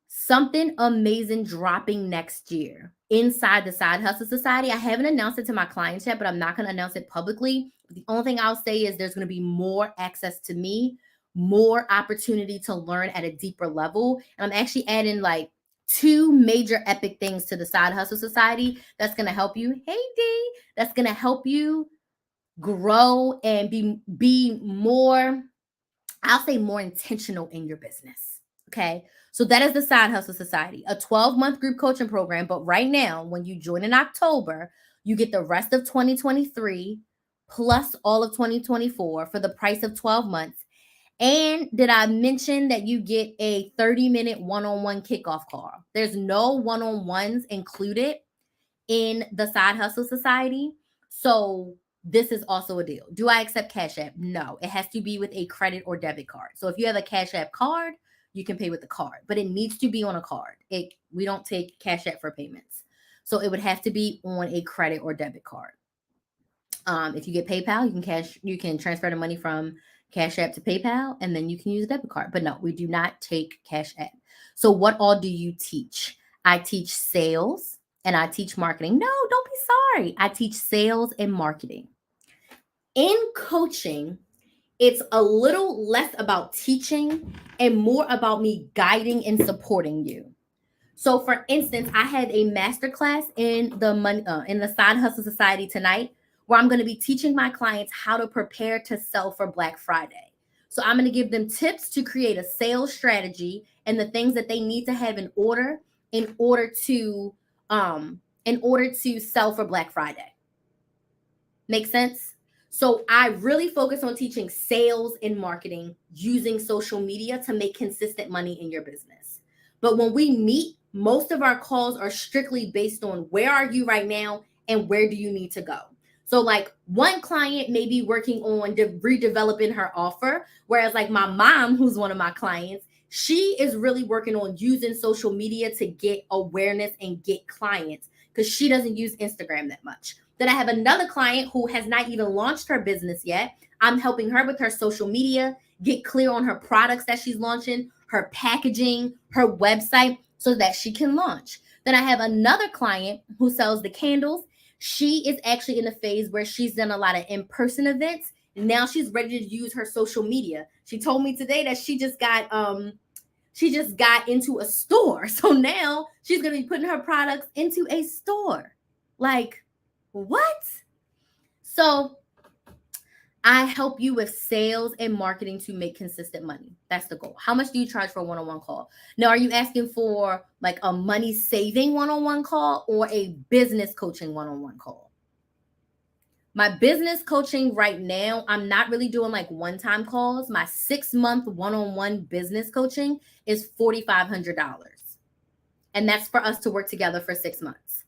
something amazing dropping next year inside the Side Hustle Society. I haven't announced it to my clients yet, but I'm not going to announce it publicly. The only thing I'll say is there's going to be more access to me, more opportunity to learn at a deeper level. And I'm actually adding like 2 major epic things to the Side Hustle Society that's going to help you. Hey, D, that's going to help you grow and be more, I'll say, more intentional in your business. Okay. So that is the Side Hustle Society, a 12-month group coaching program. But right now, when you join in October, you get the rest of 2023 plus all of 2024 for the price of 12 months. And did I mention that you get a 30-minute one-on-one kickoff call? There's no one-on-ones included in the Side Hustle Society. So this is also a deal. Do I accept Cash App? No, it has to be with a credit or debit card. So if you have a Cash App card, you can pay with the card, but it needs to be on a card. We don't take Cash App for payments. So it would have to be on a credit or debit card. If you get PayPal, you can transfer the money from Cash App to PayPal, and then you can use a debit card. But no, we do not take Cash App. So what all do you teach? I teach sales and I teach marketing. No, don't be sorry. I teach sales and marketing. In coaching, it's a little less about teaching and more about me guiding and supporting you. So for instance, I have a masterclass in the Side Hustle Society tonight, where I'm going to be teaching my clients how to prepare to sell for Black Friday. So I'm going to give them tips to create a sales strategy and the things that they need to have in order to sell for Black Friday. Make sense? So I really focus on teaching sales and marketing using social media to make consistent money in your business. But when we meet, most of our calls are strictly based on where are you right now and where do you need to go. So like one client may be working on redeveloping her offer, whereas like my mom, who's one of my clients, she is really working on using social media to get awareness and get clients because she doesn't use Instagram that much. Then I have another client who has not even launched her business yet. I'm helping her with her social media, get clear on her products that she's launching, her packaging, her website, so that she can launch. Then I have another client who sells the candles. She is actually in a phase where she's done a lot of in-person events. And now she's ready to use her social media. She told me today that she just got into a store. So now she's going to be putting her products into a store. Like, what? So I help you with sales and marketing to make consistent money. That's the goal. How much do you charge for a one-on-one call? Now, are you asking for like a money saving one-on-one call or a business coaching one-on-one call? My business coaching right now, I'm not really doing like one-time calls. My 6-month one-on-one business coaching is $4,500. And that's for us to work together for 6 months.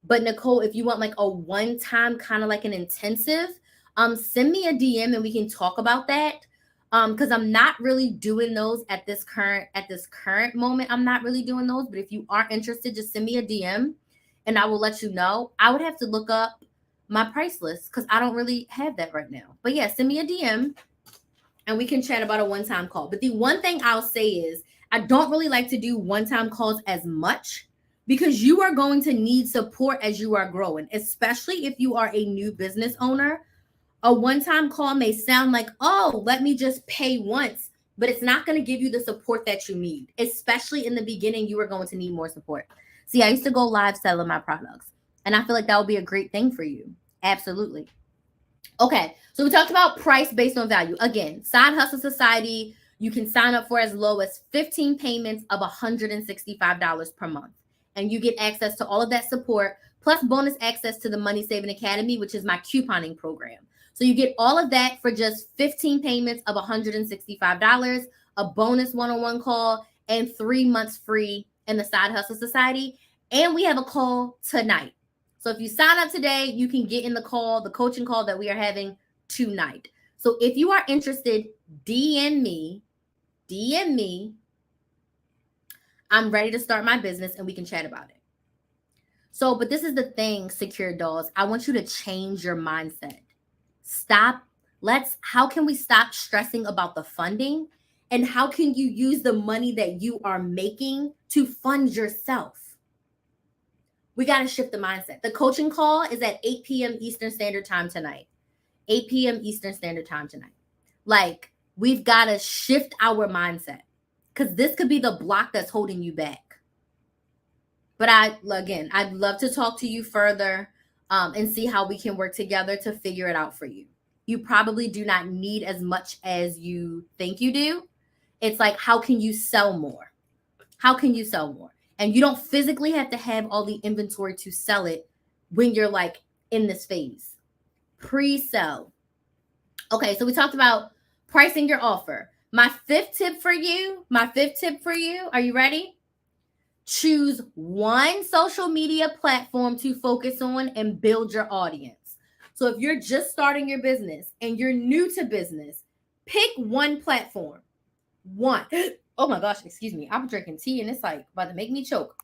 But Nicole, if you want like a one-time kind of like an intensive, send me a DM and we can talk about that. Because I'm not really doing those at this current moment. I'm not really doing those. But if you are interested, just send me a DM and I will let you know. I would have to look up my price list because I don't really have that right now. But yeah, send me a DM and we can chat about a one-time call. But the one thing I'll say is I don't really like to do one-time calls as much because you are going to need support as you are growing, especially if you are a new business owner. A one-time call may sound like, oh, let me just pay once, but it's not going to give you the support that you need, especially in the beginning. You are going to need more support. See, I used to go live selling my products, and I feel like that would be a great thing for you. Absolutely. Okay, so we talked about price based on value. Again, Side Hustle Society, you can sign up for as low as 15 payments of $165 per month. And you get access to all of that support, plus bonus access to the Money Saving Academy, which is my couponing program. So you get all of that for just 15 payments of $165, a bonus one-on-one call, and 3 months free in the Side Hustle Society. And we have a call tonight. So if you sign up today, you can get in the coaching call that we are having tonight. So if you are interested, DM me. I'm ready to start my business and we can chat about it. So, but this is the thing, Secure Dolls. I want you to change your mindset. Stop. How can we stop stressing about the funding? And how can you use the money that you are making to fund yourself? We got to shift the mindset. The coaching call is at 8 p.m. Eastern Standard Time tonight. 8 p.m. Eastern Standard Time tonight. Like, we've got to shift our mindset because this could be the block that's holding you back. But I'd love to talk to you further and see how we can work together to figure it out for you. You probably do not need as much as you think you do. It's like, how can you sell more? How can you sell more? And you don't physically have to have all the inventory to sell it when you're like in this phase. Pre-sell. Okay, so we talked about pricing your offer. My fifth tip for you, are you ready? Choose one social media platform to focus on and build your audience. So if you're just starting your business and you're new to business, pick one platform. One. Oh my gosh, excuse me. I'm drinking tea and it's like about to make me choke.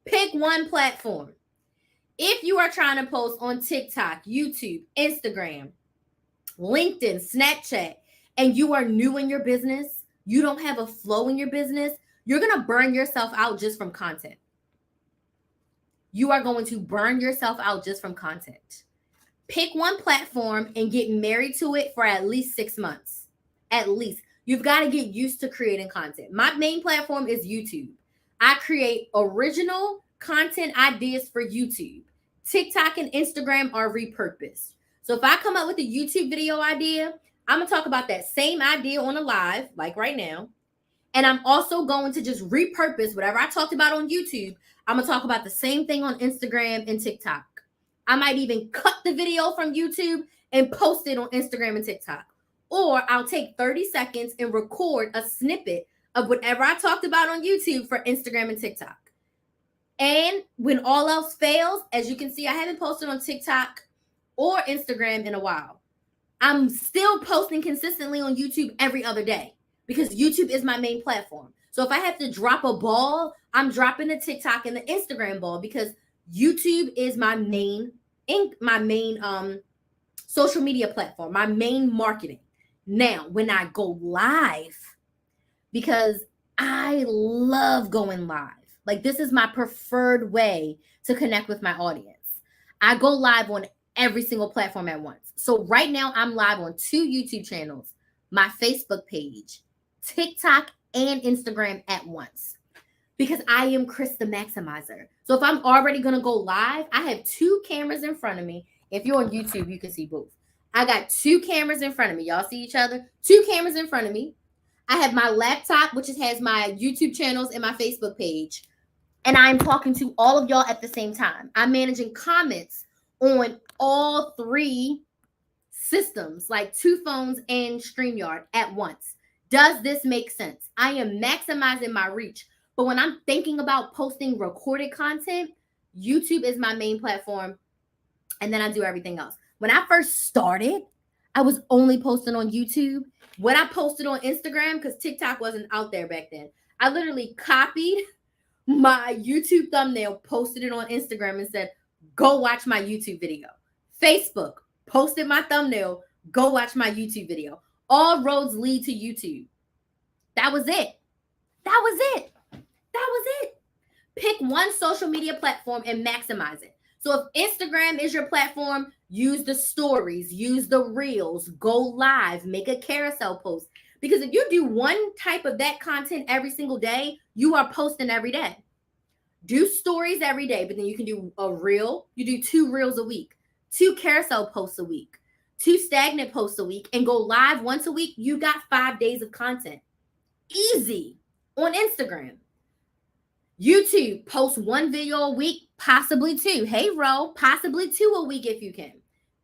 Pick one platform. If you are trying to post on TikTok, YouTube, Instagram, LinkedIn, Snapchat, and you are new in your business, you don't have a flow in your business, you're going to burn yourself out just from content. You are going to burn yourself out just from content. Pick one platform and get married to it for at least 6 months. At least. You've got to get used to creating content. My main platform is YouTube. I create original content ideas for YouTube. TikTok and Instagram are repurposed. So if I come up with a YouTube video idea, I'm going to talk about that same idea on a live, like right now. And I'm also going to just repurpose whatever I talked about on YouTube. I'm going to talk about the same thing on Instagram and TikTok. I might even cut the video from YouTube and post it on Instagram and TikTok. Or I'll take 30 seconds and record a snippet of whatever I talked about on YouTube for Instagram and TikTok. And when all else fails, as you can see, I haven't posted on TikTok or Instagram in a while. I'm still posting consistently on YouTube every other day because YouTube is my main platform. So if I have to drop a ball, I'm dropping the TikTok and the Instagram ball because YouTube is my main social media platform, my main marketing. Now, when I go live, because I love going live, like this is my preferred way to connect with my audience. I go live on every single platform at once. So right now I'm live on 2 YouTube channels, my Facebook page, TikTok, and Instagram at once because I am Chris the Maximizer. So if I'm already going to go live, I have 2 cameras in front of me. If you're on YouTube, you can see both. I got 2 cameras in front of me. Y'all see each other? 2 cameras in front of me. I have my laptop, which has my YouTube channels and my Facebook page. And I'm talking to all of y'all at the same time. I'm managing comments on all 3 systems, like 2 phones and StreamYard at once. Does this make sense? I am maximizing my reach. But when I'm thinking about posting recorded content, YouTube is my main platform. And then I do everything else. When I first started, I was only posting on YouTube. When I posted on Instagram, because TikTok wasn't out there back then, I literally copied my YouTube thumbnail, posted it on Instagram and said, go watch my YouTube video. Facebook, posted my thumbnail, go watch my YouTube video. All roads lead to YouTube. That was it. That was it. That was it. Pick one social media platform and maximize it. So if Instagram is your platform, use the stories, use the reels, go live, make a carousel post. Because if you do one type of that content every single day, you are posting every day. Do stories every day, but then you can do a reel. You do 2 reels a week, 2 carousel posts a week, 2 stagnant posts a week, and go live once a week. You got 5 days of content. Easy. On Instagram. YouTube, post 1 video a week, possibly 2. Hey, Ro, possibly 2 a week if you can.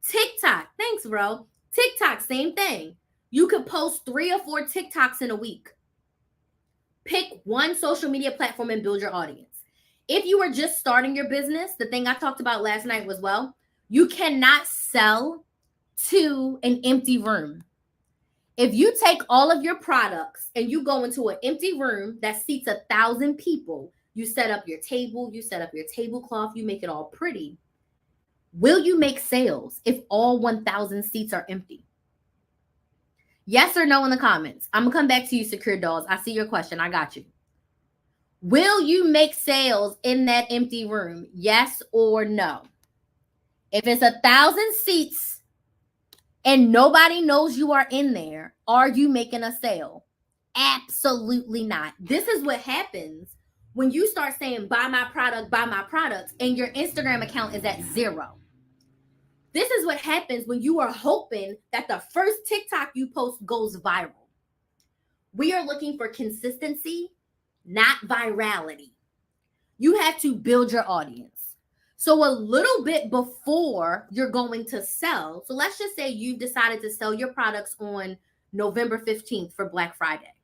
TikTok, thanks, Ro. TikTok, same thing. You could post 3 or 4 TikToks in a week. Pick one social media platform and build your audience. If you are just starting your business, the thing I talked about last night was, well, you cannot sell to an empty room. If you take all of your products and you go into an empty room that seats 1,000 people, You set up your table, you set up your tablecloth, you make it all pretty. Will you make sales if all 1,000 seats are empty? Yes or no in the comments. I'm going to come back to you, Secure Dolls. I see your question. I got you. Will you make sales in that empty room? Yes or no? If it's 1,000 seats and nobody knows you are in there, are you making a sale? Absolutely not. This is what happens when you start saying, buy my product, and your Instagram account is at 0. This is what happens when you are hoping that the first TikTok you post goes viral. We are looking for consistency, not virality. You have to build your audience. So a little bit before you're going to sell, so let's just say you've decided to sell your products on November 15th for Black Friday.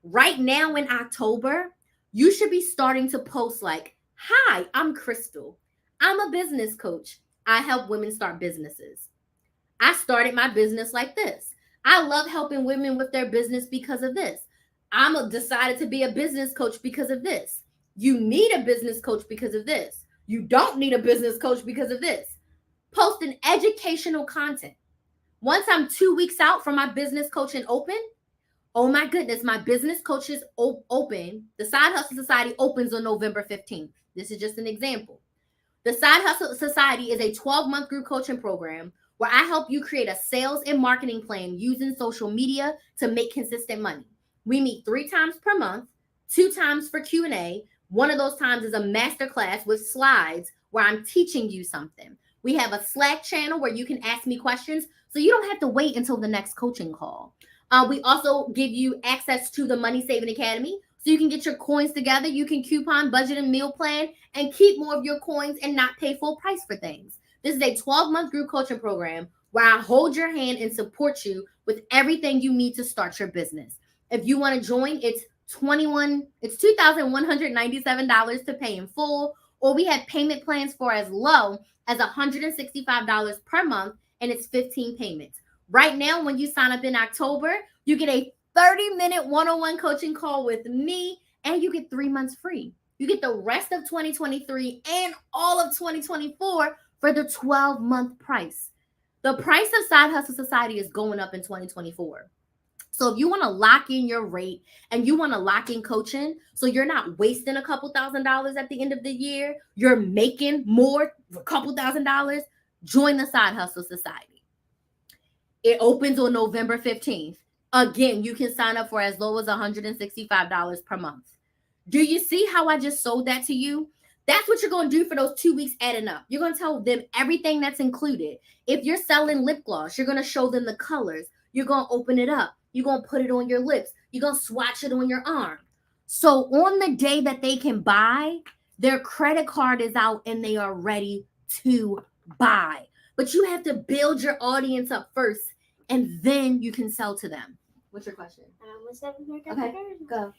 Right now in October, you should be starting to post like, hi, I'm Crystal. I'm a business coach. I help women start businesses. I started my business like this. I love helping women with their business because of this. I'm decided to be a business coach because of this. You need a business coach because of this. You don't need a business coach because of this. Posting educational content. Once I'm 2 weeks out from my business coaching open, oh my goodness, my business coaches open. The Side Hustle Society opens on November 15th. This is just an example. The Side Hustle Society is a 12-month group coaching program where I help you create a sales and marketing plan using social media to make consistent money. We meet 3 times per month, 2 times for Q&A. One of those times is a masterclass with slides where I'm teaching you something. We have a Slack channel where you can ask me questions so you don't have to wait until the next coaching call. We also give you access to the Money Saving Academy so you can get your coins together. You can coupon, budget, and meal plan and keep more of your coins and not pay full price for things. This is a 12-month group coaching program where I hold your hand and support you with everything you need to start your business. If you want to join, it's $2,197 to pay in full, or we have payment plans for as low as $165 per month, and it's 15 payments. Right now, when you sign up in October, you get a 30-minute one-on-one coaching call with me, and you get 3 months free. You get the rest of 2023 and all of 2024 for the 12-month price. The price of Side Hustle Society is going up in 2024. So if you want to lock in your rate and you want to lock in coaching so you're not wasting a couple $1,000s at the end of the year, you're making more, a couple $1,000s, join the Side Hustle Society. It opens on November 15th. Again, you can sign up for as low as $165 per month. Do you see how I just sold that to you? That's what you're going to do for those 2 weeks adding up. You're going to tell them everything that's included. If you're selling lip gloss, you're going to show them the colors. You're going to open it up. You're going to put it on your lips. You're going to swatch it on your arm. So on the day that they can buy, their credit card is out and they are ready to buy. But you have to build your audience up first and then you can sell to them. What's your question? Okay, go.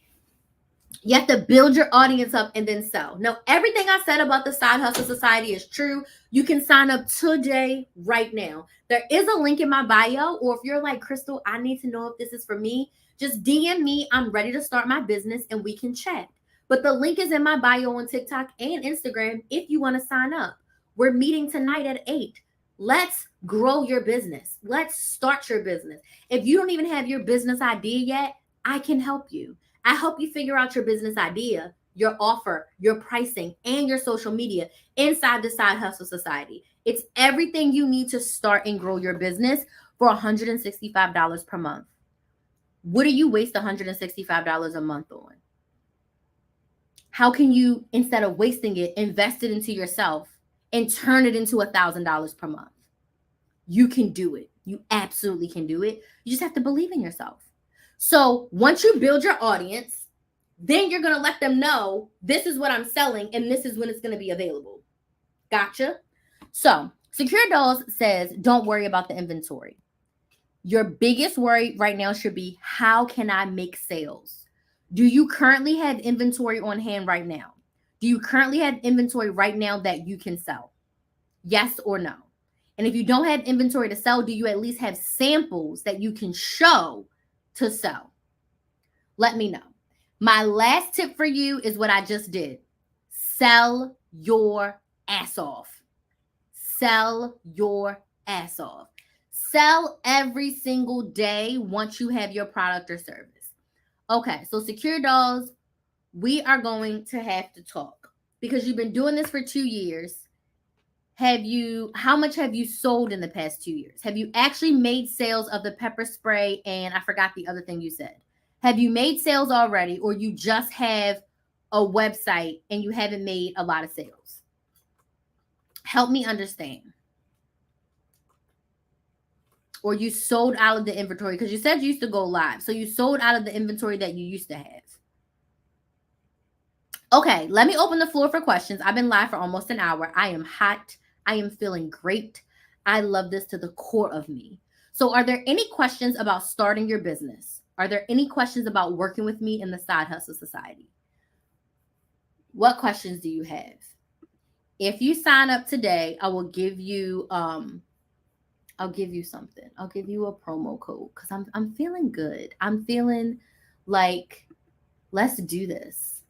You have to build your audience up and then sell. Now, everything I said about the Side Hustle Society is true. You can sign up today, right now. There is a link in my bio, or if you're like, Crystal, I need to know if this is for me, just DM me. I'm ready to start my business and we can chat. But the link is in my bio on TikTok and Instagram if you want to sign up. We're meeting tonight at 8. Let's grow your business. Let's start your business. If you don't even have your business idea yet, I can help you. I help you figure out your business idea, your offer, your pricing, and your social media inside the Side Hustle Society. It's everything you need to start and grow your business for $165 per month. What do you waste $165 a month on? How can you, instead of wasting it, invest it into yourself and turn it into $1,000 per month? You can do it. You absolutely can do it. You just have to believe in yourself. So once you build your audience, then you're going to let them know this is what I'm selling and this is when it's going to be available. Gotcha? So Secure Dolls says, don't worry about the inventory. Your biggest worry right now should be, how can I make sales? Do you currently have inventory on hand right now? Do you currently have inventory right now that you can sell? Yes or no? And if you don't have inventory to sell, do you at least have samples that you can show to sell? Let me know. My last tip for you is what I just did. Sell your ass off. Sell your ass off. Sell every single day once you have your product or service. Okay, so Secure Dolls, we are going to have to talk because you've been doing this for 2 years. How much have you sold in the past 2 years? Have you actually made sales of the pepper spray? And I forgot the other thing you said. Have you made sales already, or you just have a website and you haven't made a lot of sales? Help me understand. Or you sold out of the inventory because you said you used to go live. So you sold out of the inventory that you used to have. Okay, let me open the floor for questions. I've been live for almost an hour. I am hot. I am feeling great. I love this to the core of me. So are there any questions about starting your business? Are there any questions about working with me in the Side Hustle Society? What questions do you have? If you sign up today, I will give you something. I'll give you a promo code because I'm feeling good. I'm feeling like let's do this.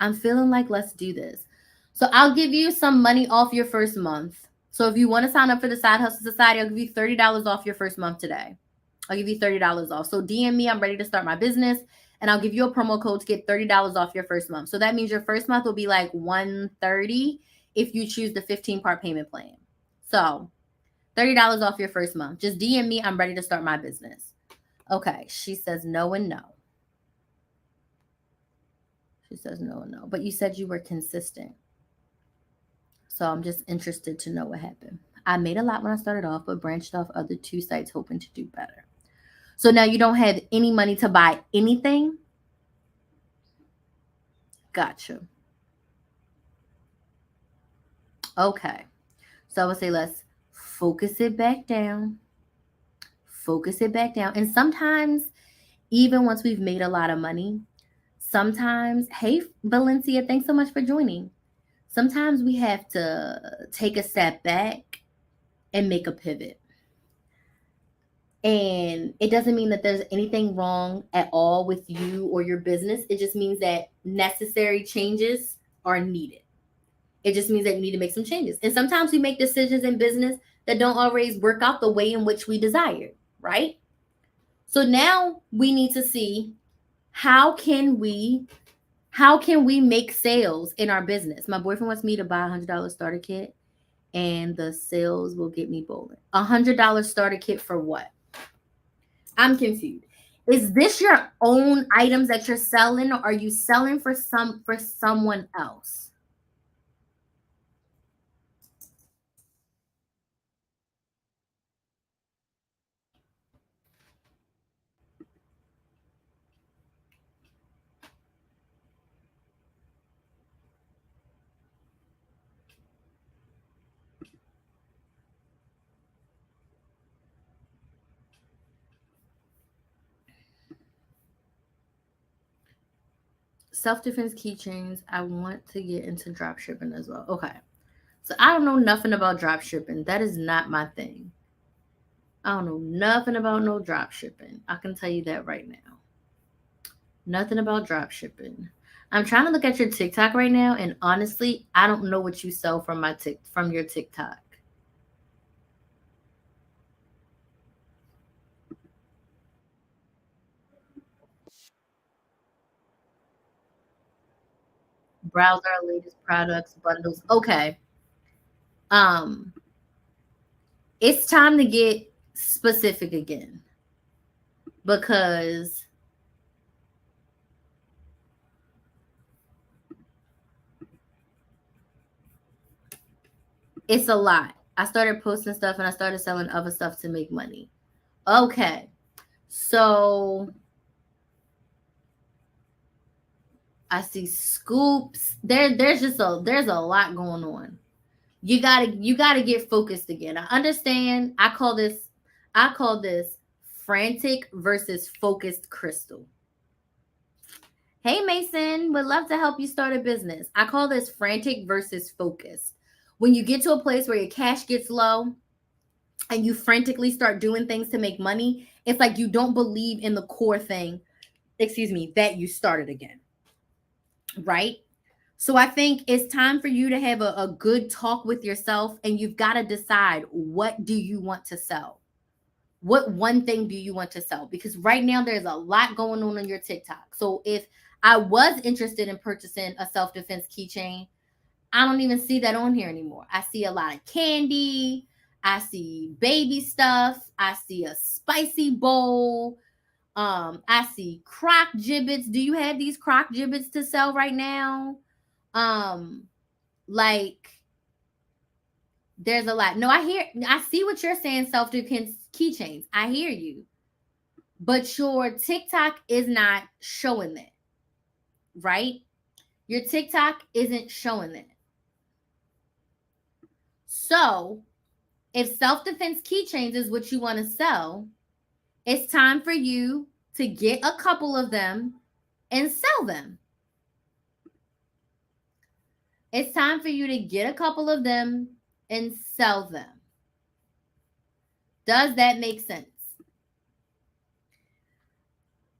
So I'll give you some money off your first month. So if you want to sign up for the Side Hustle Society, I'll give you $30 off your first month today. I'll give you $30 off. So DM me, I'm ready to start my business, and I'll give you a promo code to get $30 off your first month. So that means your first month will be like $130 if you choose the 15-part payment plan. So $30 off your first month. Just DM me, I'm ready to start my business. Okay, she says no and no. She says no and no. But you said you were consistent. So I'm just interested to know what happened. I made a lot when I started off, but branched off other 2 sites hoping to do better. So now you don't have any money to buy anything? Gotcha. Okay. So I would say let's focus it back down. And sometimes, even once we've made a lot of money, hey, Valencia, thanks so much for joining. Sometimes we have to take a step back and make a pivot. And it doesn't mean that there's anything wrong at all with you or your business. It just means that necessary changes are needed. It just means that you need to make some changes. And sometimes we make decisions in business that don't always work out the way in which we desire, right? So now we need to see how can we make sales in our business? My boyfriend wants me to buy a $100 starter kit, and the sales will get me bowling. $100 starter kit for what? I'm confused. Is this your own items that you're selling, or are you selling for someone else? Self-defense keychains. I want to get into drop shipping as well. Okay. So I don't know nothing about drop shipping. That is not my thing. I don't know nothing about no drop shipping. I can tell you that right now. Nothing about drop shipping. I'm trying to look at your TikTok right now, and honestly, I don't know what you sell from your TikTok. Browse our latest products, bundles. Okay. It's time to get specific again because it's a lot. I started posting stuff and I started selling other stuff to make money. Okay. So I see scoops. There's a lot going on. You gotta get focused again. I understand. I call this frantic versus focused Crystal. Hey Mason, would love to help you start a business. I call this frantic versus focused. When you get to a place where your cash gets low and you frantically start doing things to make money, it's like you don't believe in the core thing. that you started again, right? So I think it's time for you to have a good talk with yourself, and you've got to decide, what do you want to sell? What one thing do you want to sell? Because right now there's a lot going on your TikTok. So if I was interested in purchasing a self-defense keychain, I don't even see that on here anymore. I see a lot of candy. I see baby stuff. I see a spicy bowl. I see croc gibbets. Do you have these croc gibbets to sell right now? Like, there's a lot. No, I see what you're saying, self-defense keychains. I hear you. But your TikTok is not showing that, right? Your TikTok isn't showing that. So, if self-defense keychains is what you want to sell, it's time for you to get a couple of them and sell them. It's time for you to get a couple of them and sell them. Does that make sense?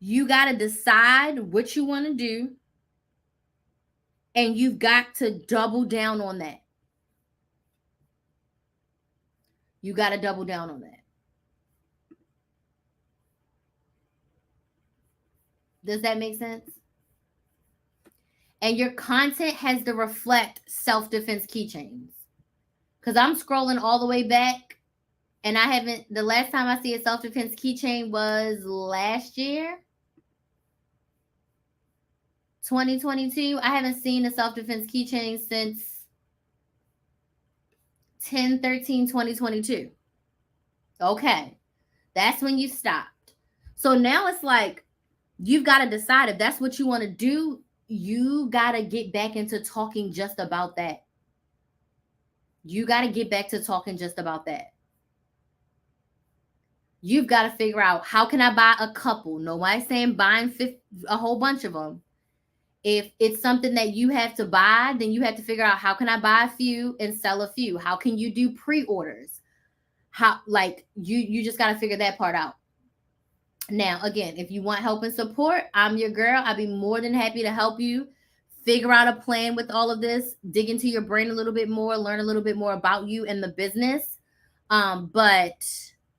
You got to decide what you want to do, and you've got to double down on that. You got to double down on that. Does that make sense? And your content has to reflect self-defense keychains. Because I'm scrolling all the way back, and the last time I see a self-defense keychain was last year, 2022. I haven't seen a self-defense keychain since 10/13/2022. Okay. That's when you stopped. So now it's like, you've got to decide if that's what you want to do. You got to get back into talking just about that. You got to get back to talking just about that. You've got to figure out, how can I buy a couple? Nobody's saying buying a whole bunch of them. If it's something that you have to buy, then you have to figure out, how can I buy a few and sell a few? How can you do pre-orders? You just got to figure that part out. Now, again, if you want help and support, I'm your girl. I'd be more than happy to help you figure out a plan with all of this, dig into your brain a little bit more, learn a little bit more about you and the business. But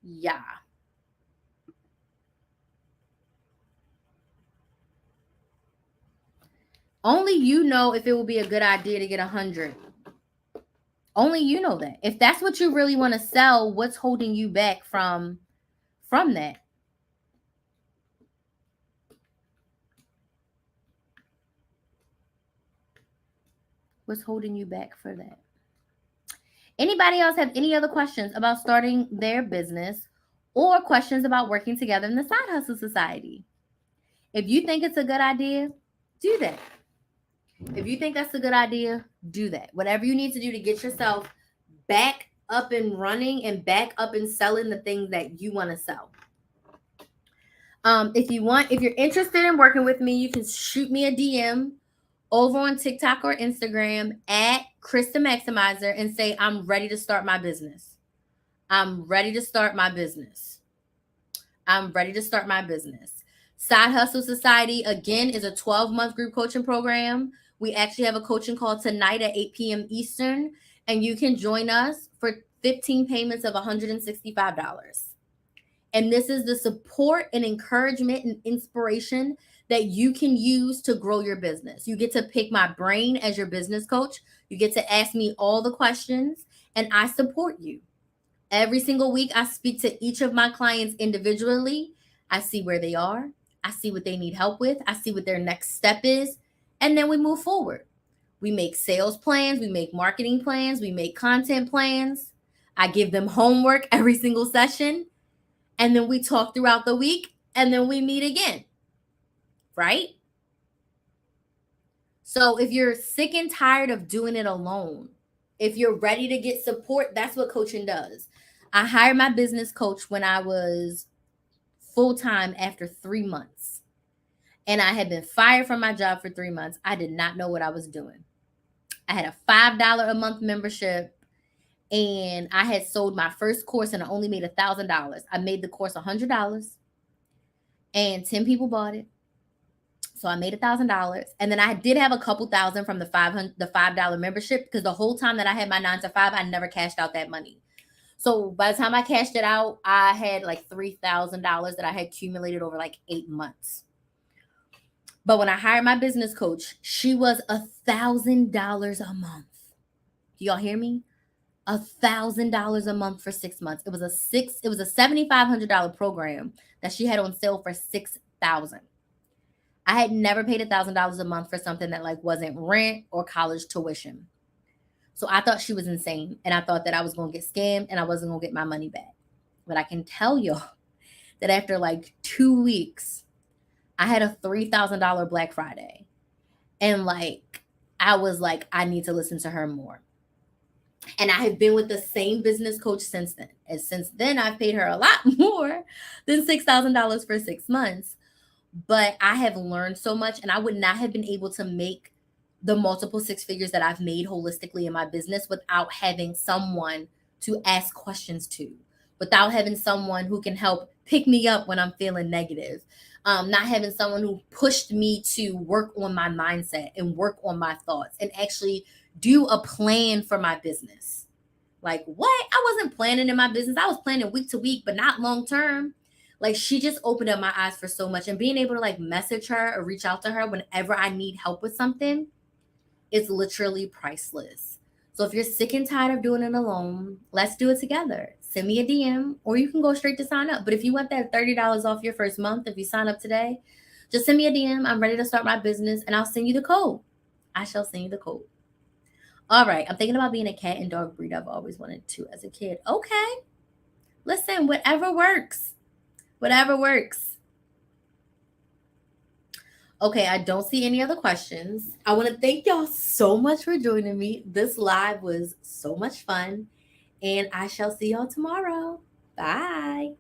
yeah. Only you know if it will be a good idea to get 100. Only you know that. If that's what you really want to sell, what's holding you back from that? What's holding you back for that? Anybody else have any other questions about starting their business, or questions about working together in the Side Hustle Society? If you think it's a good idea, do that. If you think that's a good idea, do that. Whatever you need to do to get yourself back up and running and back up and selling the things that you want to sell. If you're interested in working with me, you can shoot me a DM over on TikTok or Instagram at Krista Maximizer and say, I'm ready to start my business. I'm ready to start my business. I'm ready to start my business. Side Hustle Society, again, is a 12-month group coaching program. We actually have a coaching call tonight at 8 p.m. Eastern, and you can join us for 15 payments of $165. And this is the support and encouragement and inspiration that you can use to grow your business. You get to pick my brain as your business coach. You get to ask me all the questions, and I support you. Every single week, I speak to each of my clients individually. I see where they are. I see what they need help with. I see what their next step is. And then we move forward. We make sales plans. We make marketing plans. We make content plans. I give them homework every single session. And then we talk throughout the week. And then we meet again. Right? So if you're sick and tired of doing it alone, if you're ready to get support, that's what coaching does. I hired my business coach when I was full-time after 3 months. And I had been fired from my job for 3 months. I did not know what I was doing. I had a $5 a month membership, and I had sold my first course, and I only made $1,000. I made the course $100, and 10 people bought it. So I made $1,000, and then I did have a couple thousand from the $5 membership, because the whole time that I had my 9 to 5, I never cashed out that money. So by the time I cashed it out, I had like $3,000 that I had accumulated over like 8 months. But when I hired my business coach, she was $1,000 a month. Do y'all hear me? $1,000 a month for 6 months. It was a $7,500 program that she had on sale for $6,000. I had never paid $1,000 a month for something that like wasn't rent or college tuition. So I thought she was insane, and I thought that I was going to get scammed and I wasn't going to get my money back. But I can tell y'all that after like 2 weeks, I had a $3,000 Black Friday, and like I was like, I need to listen to her more. And I have been with the same business coach since then. And since then, I've paid her a lot more than $6,000 for 6 months. But I have learned so much, and I would not have been able to make the multiple 6 figures that I've made holistically in my business without having someone to ask questions to, without having someone who can help pick me up when I'm feeling negative, not having someone who pushed me to work on my mindset and work on my thoughts and actually do a plan for my business. Like, what? I wasn't planning in my business. I was planning week to week, but not long term. Like, she just opened up my eyes for so much, and being able to like message her or reach out to her whenever I need help with something is literally priceless. So if you're sick and tired of doing it alone, let's do it together. Send me a DM, or you can go straight to sign up. But if you want that $30 off your first month, if you sign up today, just send me a DM. I'm ready to start my business, and I'll send you the code. I shall send you the code. All right. I'm thinking about being a cat and dog breed. I've always wanted to as a kid. Okay. Listen, whatever works. Whatever works. Okay, I don't see any other questions. I want to thank y'all so much for joining me. This live was so much fun, and I shall see y'all tomorrow. Bye.